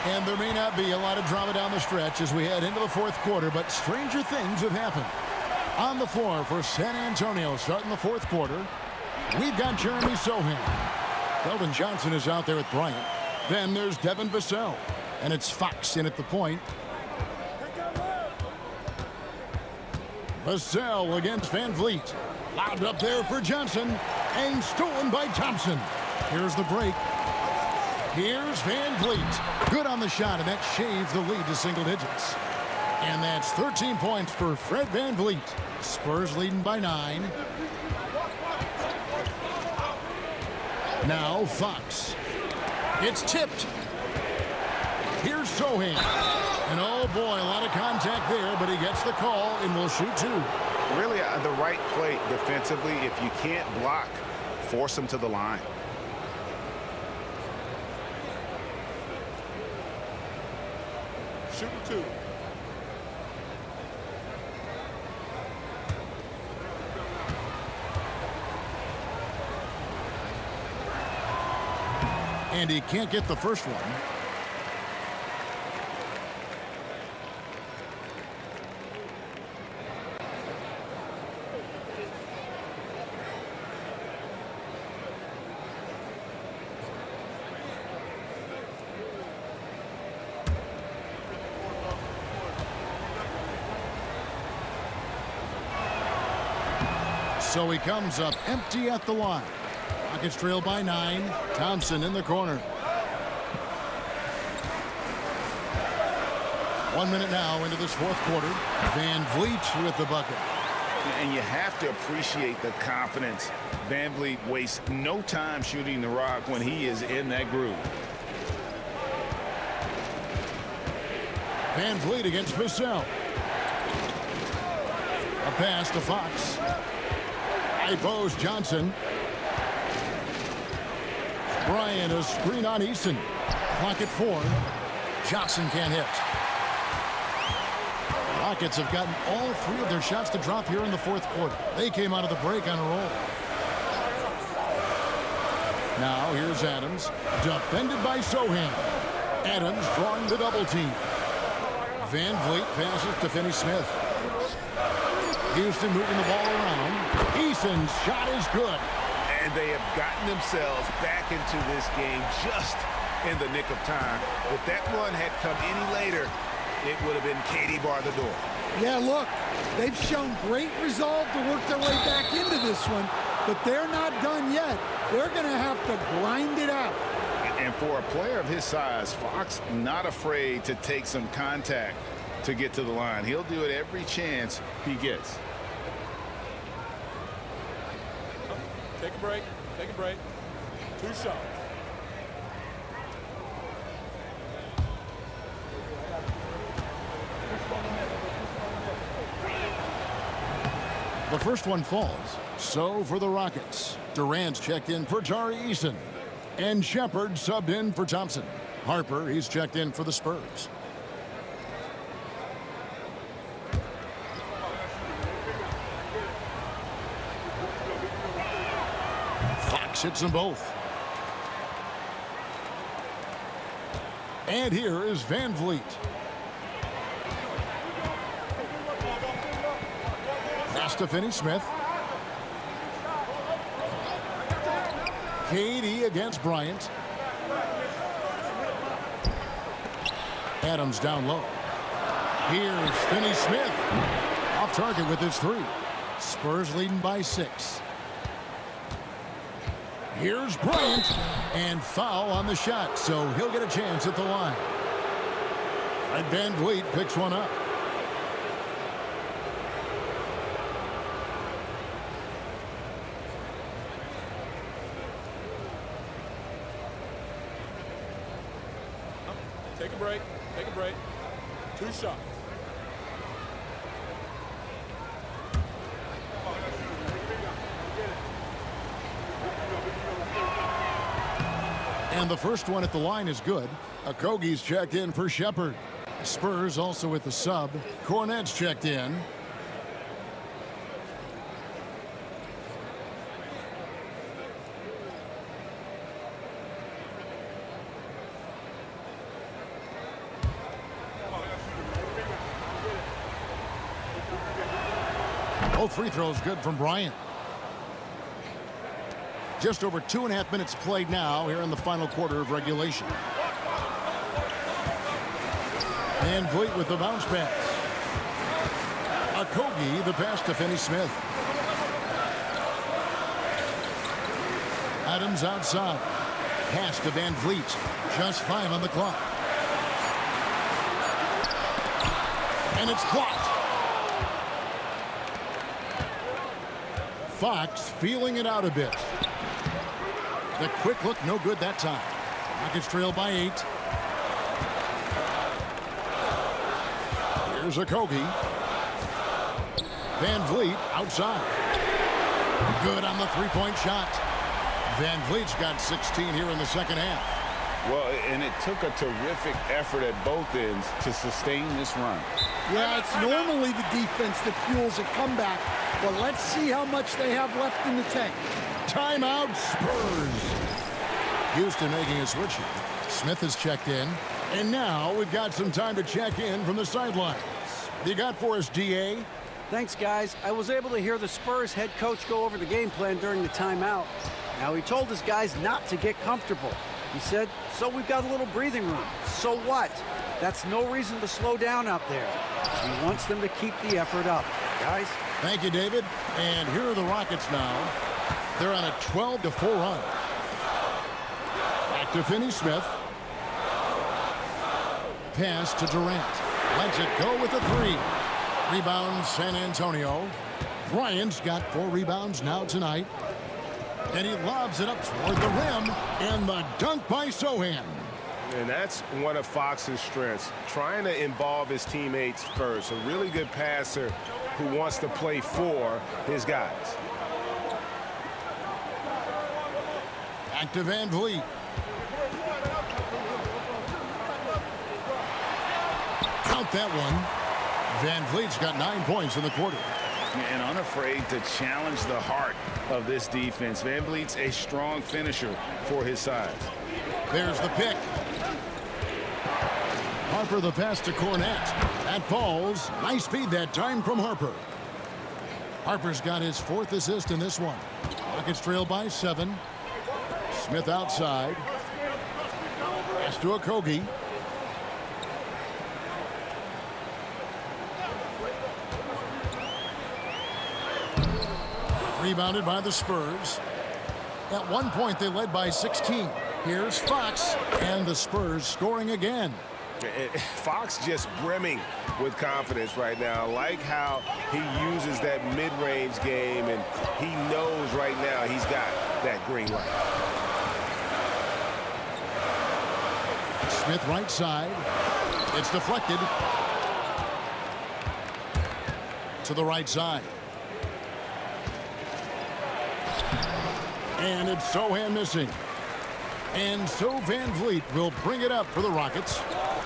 And there may not be a lot of drama down the stretch as we head into the fourth quarter, but stranger things have happened. On the floor for San Antonio starting the fourth quarter, we've got Jeremy Sohan. Keldon Johnson is out there with Bryant. Then there's Devin Vassell. And it's Fox in at the point. Vassell against Van Vliet. Lobbed up there for Johnson. And stolen by Thompson. Here's the break. Here's Van Vliet. Good on the shot, and that shaves the lead to single digits. And that's 13 points for Fred Van Vliet. Spurs leading by 9. Now Fox. It's tipped. Here's Sohan. And oh boy, a lot of contact there, but he gets the call and will shoot 2. Really, the right play defensively. If you can't block, force him to the line. Shooting 2. And he can't get the first one. So he comes up empty at the line. Rockets trail by 9. Thompson in the corner. 1 minute now into this fourth quarter. Van Vliet with the bucket. And you have to appreciate the confidence. Van Vliet wastes no time shooting the rock when he is in that groove. Van Vliet against Vassell. A pass to Fox. Ipos Johnson. Bryant a screen on Easton. Clock at 4. Johnson can't hit. Rockets have gotten all 3 of their shots to drop here in the fourth quarter. They came out of the break on a roll. Now here's Adams, defended by Sohan. Adams drawing the double team. Van Vliet passes to Finney-Smith. Houston moving the ball around. Eason's shot is good. And they have gotten themselves back into this game just in the nick of time. If that run had come any later, it would have been Katie bar the door. Yeah, look, they've shown great resolve to work their way back into this one, but they're not done yet. They're going to have to grind it out. And for a player of his size, Fox not afraid to take some contact to get to the line. He'll do it every chance he gets. Take a break. Take a break. 2 shots. The first one falls. So for the Rockets, Durant's checked in for Tari Eason. And Shepard subbed in for Thompson. Harper, he's checked in for the Spurs. Fox hits them both. And here is Van Vliet. Pass to Finney-Smith. Katie against Bryant. Adams down low. Here's Finney-Smith. Off target with his 3. Spurs leading by 6. Here's Bryant. And foul on the shot, so he'll get a chance at the line. And Van Vliet picks one up. Take a break. Take a break. 2 shots. And the first one at the line is good. Okogie's checked in for Shepard. Spurs also with the sub. Cornette's checked in. Both free throws good from Bryant. Just over 2.5 minutes played now here in the final quarter of regulation. Van Vliet with the bounce pass. Okogie the pass to Finney-Smith. Adams outside. Pass to Van Vliet. Just 5 on the clock. And it's blocked. Fox feeling it out a bit. The quick look, no good that time. Rockets trail by 8. Here's Okogie. Van Vliet outside. Good on the 3-point shot. Van Vliet's got 16 here in the second half. Well, and it took a terrific effort at both ends to sustain this run. Yeah, it's normally the defense that fuels a comeback, but let's see how much they have left in the tank. Timeout, Spurs. Houston making a switch here. Smith is checked in. And now we've got some time to check in from the sidelines. You got for us, DA? Thanks, guys. I was able to hear the Spurs head coach go over the game plan during the timeout. Now, he told his guys not to get comfortable. He said, so we've got a little breathing room. So what? That's no reason to slow down out there. He wants them to keep the effort up. Guys? Thank you, David. And here are the Rockets now. They're on a 12-4 run. Back to Finney-Smith. Pass to Durant. Lets it go with a three. Rebound San Antonio. Bryant's got 4 rebounds now tonight. And he lobs it up toward the rim. And the dunk by Sohan. And that's one of Fox's strengths, trying to involve his teammates first. A really good passer who wants to play for his guys. Back to Van Vliet. Count that one. Van Vliet's got 9 points in the quarter. And unafraid to challenge the heart of this defense. Van Vliet's a strong finisher for his size. There's the pick. Harper the pass to Cornette. That falls. Nice feed that time from Harper. Harper's got his 4th assist in this one. Rockets trail by 7. Smith outside. Pass to Okogie. Rebounded by the Spurs. At one point, they led by 16. Here's Fox, and the Spurs scoring again. Fox just brimming with confidence right now. I like how he uses that mid-range game, and he knows right now he's got that green light. Smith right side. It's deflected. To the right side. And it's Sohan missing. And so Van Vliet will bring it up for the Rockets.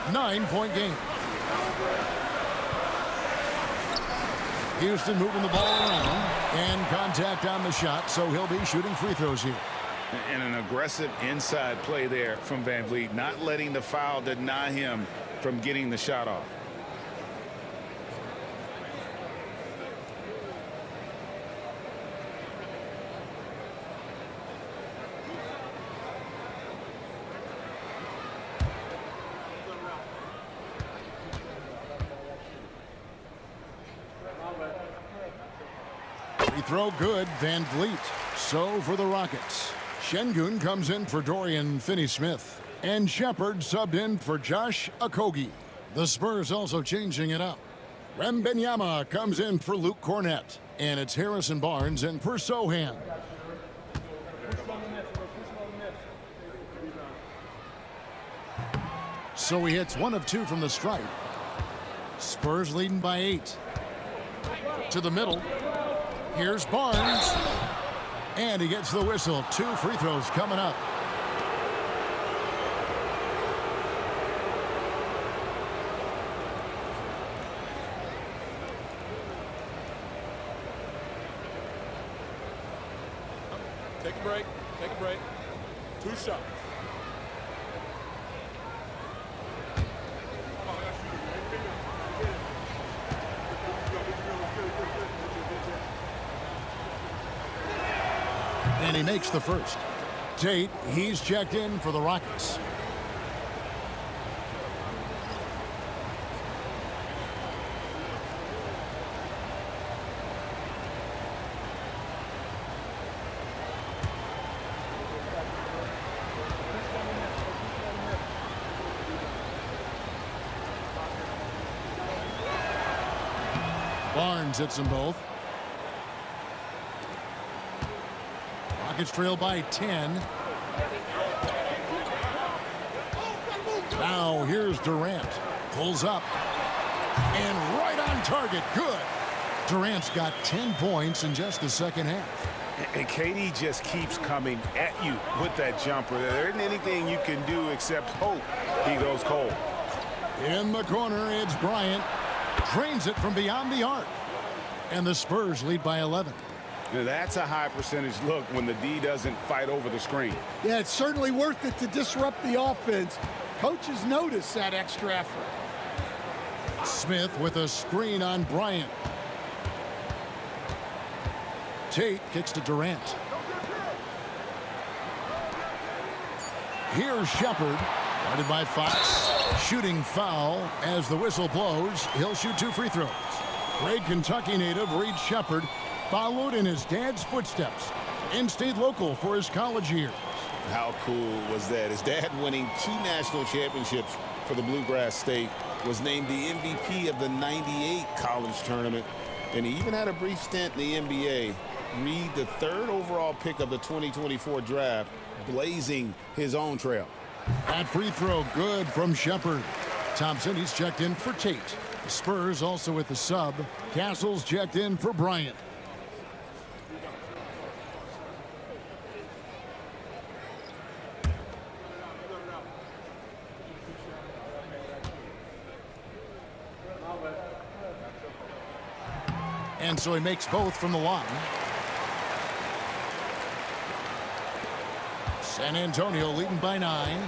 9-point game. Houston moving the ball around. And contact on the shot, so he'll be shooting free throws here. And an aggressive inside play there from Van Vliet, not letting the foul deny him from getting the shot off. Free throw good, Van Vliet. So for the Rockets, Şengün comes in for Dorian Finney-Smith. And Shepard subbed in for Josh Okogie. The Spurs also changing it up. Wembanyama comes in for Luke Cornette. And it's Harrison Barnes in for Sohan. So he hits 1 of 2 from the stripe. Spurs leading by 8. To the middle. Here's Barnes. And he gets the whistle. 2 free throws coming up. Take a break. Take a break. 2 shots. And he makes the first. Tate, he's checked in for the Rockets. Barnes hits them both. Rockets trail by 10. Now here's Durant. Pulls up. And right on target. Good. Durant's got 10 points in just the second half. And KD just keeps coming at you with that jumper. There isn't anything you can do except hope he goes cold. In the corner, it's Bryant. Drains it from beyond the arc. And the Spurs lead by 11. That's a high percentage look when the D doesn't fight over the screen. Yeah, it's certainly worth it to disrupt the offense. Coaches notice that extra effort. Smith with a screen on Bryant. Tate kicks to Durant. Here's Shepard. Guarded by Fox. Shooting foul as the whistle blows. He'll shoot 2 free throws. Great Kentucky native Reed Shepard followed in his dad's footsteps and stayed local for his college years. How cool was that? His dad, winning 2 national championships for the Bluegrass State, was named the MVP of the '98 college tournament, and he even had a brief stint in the NBA. Reed, the 3rd overall pick of the 2024 draft, blazing his own trail. That free throw good from Shepard. Thompson, he's checked in for Tate. The Spurs also with the sub. Castle's checked in for Bryant. And so he makes both from the line. San Antonio leading by 9.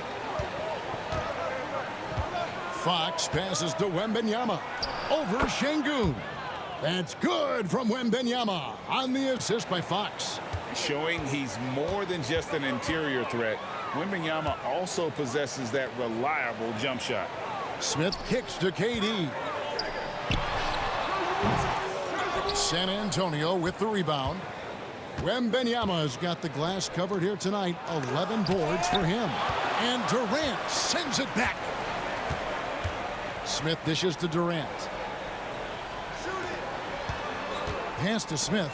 Fox passes to Wembanyama. Over Şengün. That's good from Wembanyama on the assist by Fox. Showing he's more than just an interior threat, Wembanyama also possesses that reliable jump shot. Smith kicks to KD. San Antonio with the rebound. Wembanyama's got the glass covered here tonight. 11 boards for him. And Durant sends it back. Smith dishes to Durant. Pass to Smith.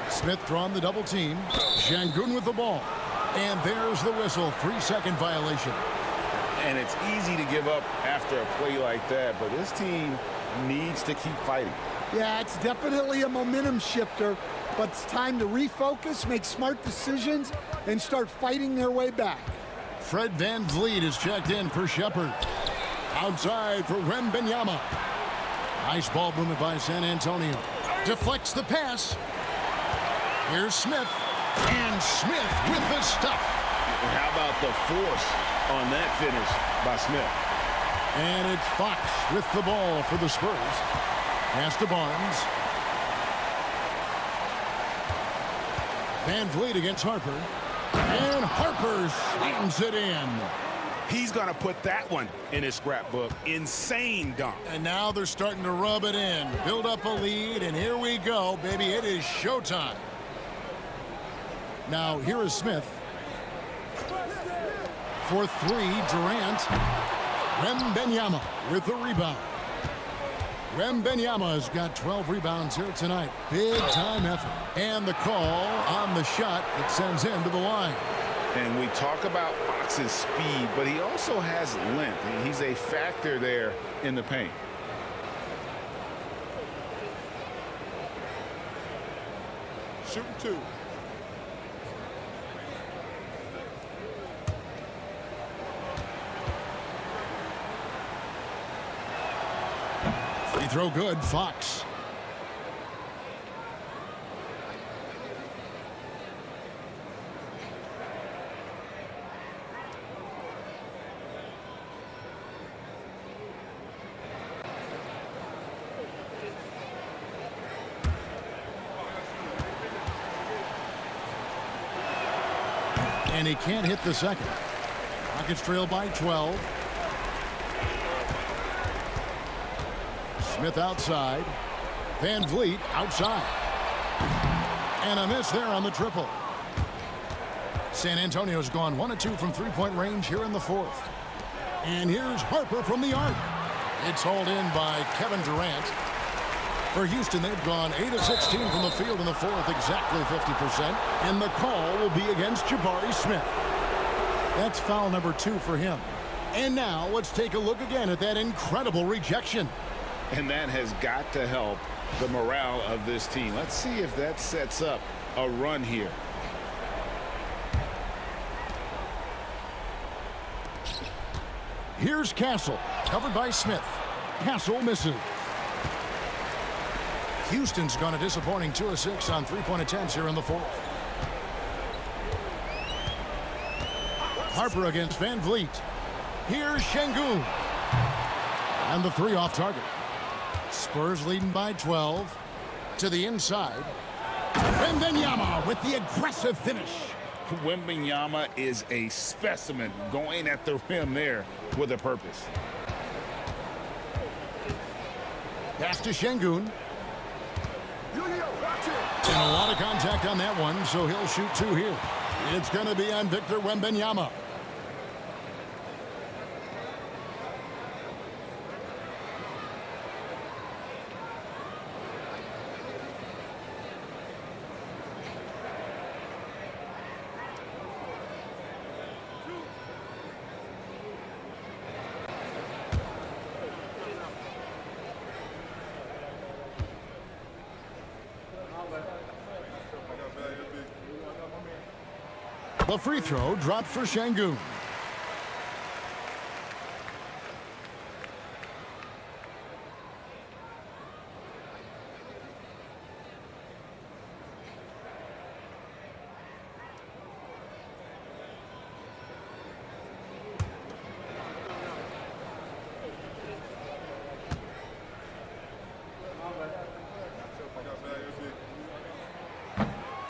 Smith drawn the double team. Şengün with the ball. And there's the whistle. 3-second violation. And it's easy to give up after a play like that, but this team needs to keep fighting. Yeah, it's definitely a momentum shifter, but it's time to refocus, make smart decisions, and start fighting their way back. Fred VanVleet is checked in for Shepard. Outside for Wembanyama. Nice ball movement by San Antonio. Deflects the pass. Here's Smith. And Smith with the stuff. And how about the force on that finish by Smith? And it's Fox with the ball for the Spurs. Pass to Barnes. VanVleet against Harper. And Harper slams it in. He's going to put that one in his scrapbook. Insane dunk. And now they're starting to rub it in. Build up a lead, and here we go, baby. It is showtime. Now, here is Smith. For 3, Durant. Wembanyama with the rebound. Wembanyama's got 12 rebounds here tonight. Big time effort. And the call on the shot that sends him to the line. And we talk about Fox's speed, but he also has length. He's a factor there in the paint. Shooting 2. Free throw good, Fox. And he can't hit the second. Rockets trail by 12. Smith outside. VanVleet outside. And a miss there on the triple. San Antonio's gone 1 of 2 from three-point range here in the 4th. And here's Harper from the arc. It's hauled in by Kevin Durant. For Houston, they've gone 8 of 16 from the field in the 4th, exactly 50%. And the call will be against Jabari Smith. That's foul number 2 for him. And now let's take a look again at that incredible rejection. And that has got to help the morale of this team. Let's see if that sets up a run here. Here's Castle, covered by Smith. Castle misses. Houston's gone a disappointing 2 of 6 on three-point attempts here in the 4th. Harper against VanVleet. Here's Şengün. And the 3 off target. Spurs leading by 12. To the inside. Wembanyama with the aggressive finish. Wembanyama is a specimen, going at the rim there with a purpose. Pass to Şengün. And a lot of contact on that one, so he'll shoot 2 here. It's going to be on Victor Wembanyama. The free throw dropped for Şengün.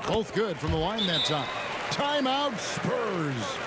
Both good from the line that time. Timeout, Spurs.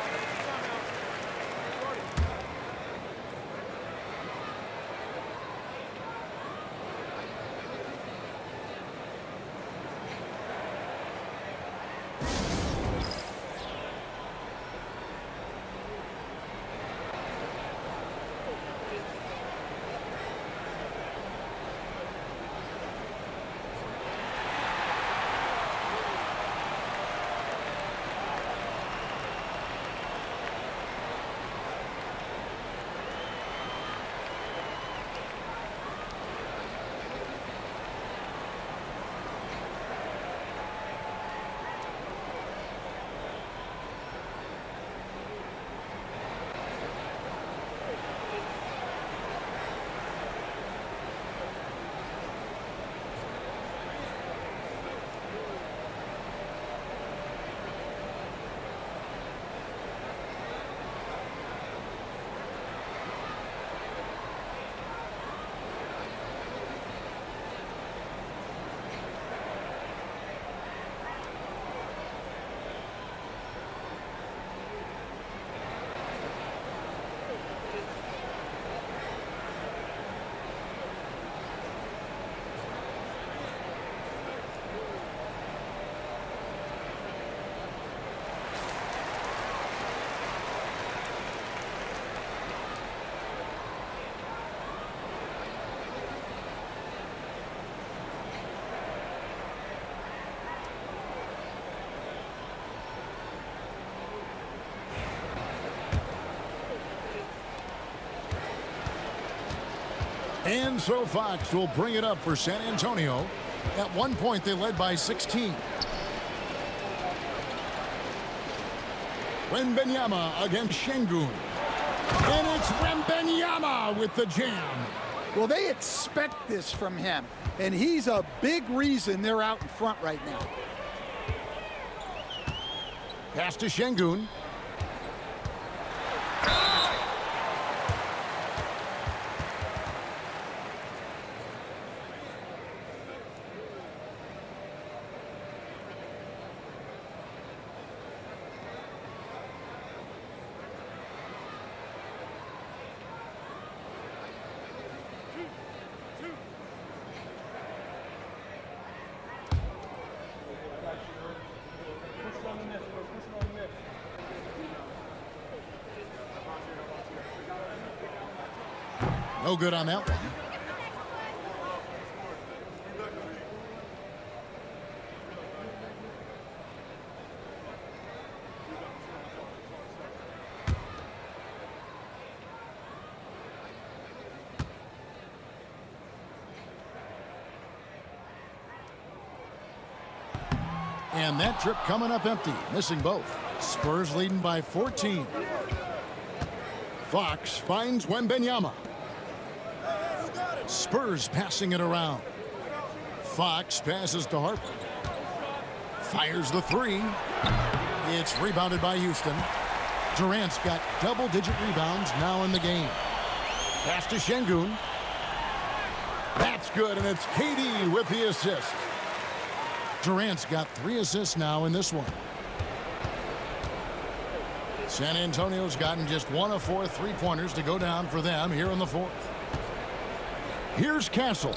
And so Fox will bring it up for San Antonio. At one point, they led by 16. Wembanyama against Şengün. And it's Wembanyama with the jam. Well, they expect this from him, and he's a big reason they're out in front right now. Pass to Şengün. No good on that one. And that trip coming up empty, missing both. Spurs leading by 14. Fox finds Wembanyama. Spurs passing it around. Fox passes to Harper. Fires the three. It's rebounded by Houston. Durant's got double-digit rebounds now in the game. Pass to Şengün. That's good, and it's KD with the assist. Durant's got 3 assists now in this one. San Antonio's gotten just 1 of 4 three-pointers to go down for them here in the fourth. Here's Castle.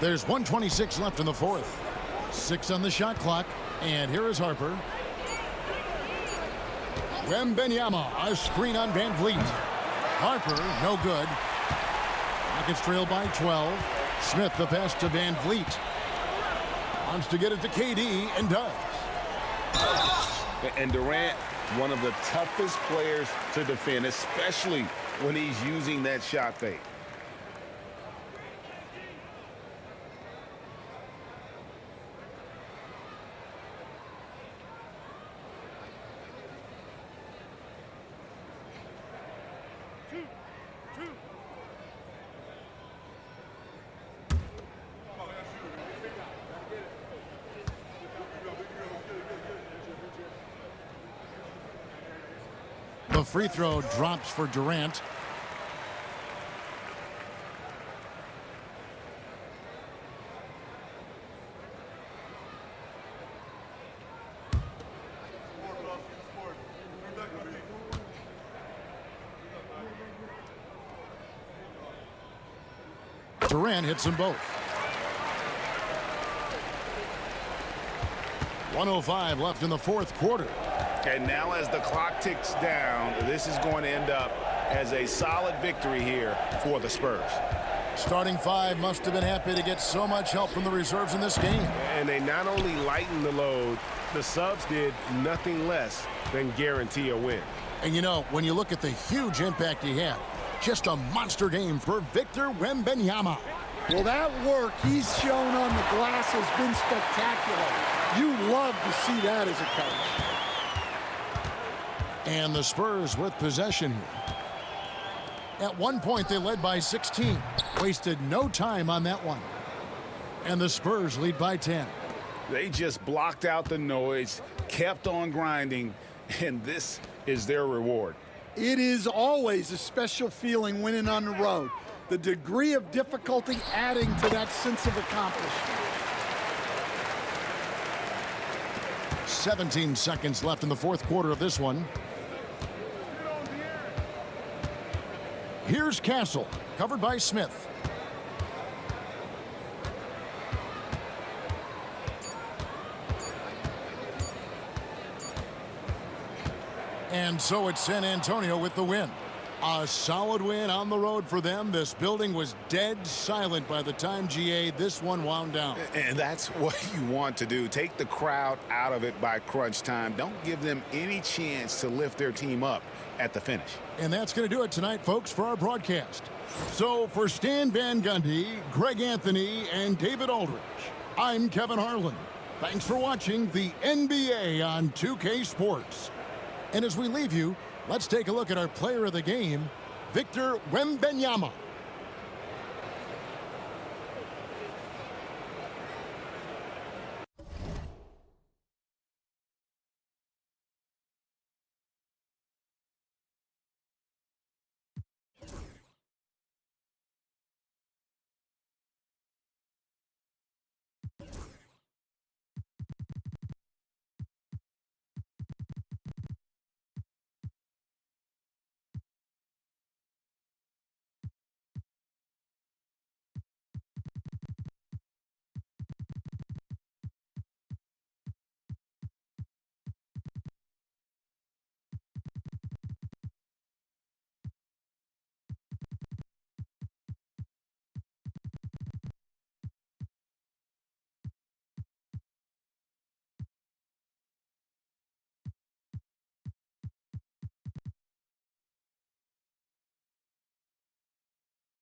There's 1:26 left in the fourth. 6 on the shot clock. And here is Harper. Wembanyama, a screen on Van Vliet. Harper, no good. Rockets trail by 12. Smith, the pass to Van Vliet. Wants to get it to KD, and does. And Durant, one of the toughest players to defend, especially when he's using that shot fake. The free throw drops for Durant. Durant hits them both. 1:05 left in the fourth quarter. And now as the clock ticks down, this is going to end up as a solid victory here for the Spurs. Starting five must have been happy to get so much help from the reserves in this game. And they not only lightened the load, the subs did nothing less than guarantee a win. And you know, when you look at the huge impact he had, just a monster game for Victor Wembanyama. Well, that work he's shown on the glass has been spectacular. You love to see that as a coach. And the Spurs with possession here. At one point, they led by 16. Wasted no time on that one. And the Spurs lead by 10. They just blocked out the noise, kept on grinding, and this is their reward. It is always a special feeling winning on the road. The degree of difficulty adding to that sense of accomplishment. 17 seconds left in the fourth quarter of this one. Here's Castle, covered by Smith. And so it's San Antonio with the win. A solid win on the road for them. This building was dead silent by the time, GA, this one wound down. And that's what you want to do. Take the crowd out of it by crunch time. Don't give them any chance to lift their team up at the finish. And that's going to do it tonight, folks, for our broadcast. So for Stan Van Gundy, Greg Anthony, and David Aldridge, I'm Kevin Harlan. Thanks for watching the NBA on 2K Sports. And as we leave you, let's take a look at our player of the game, Victor Wembanyama.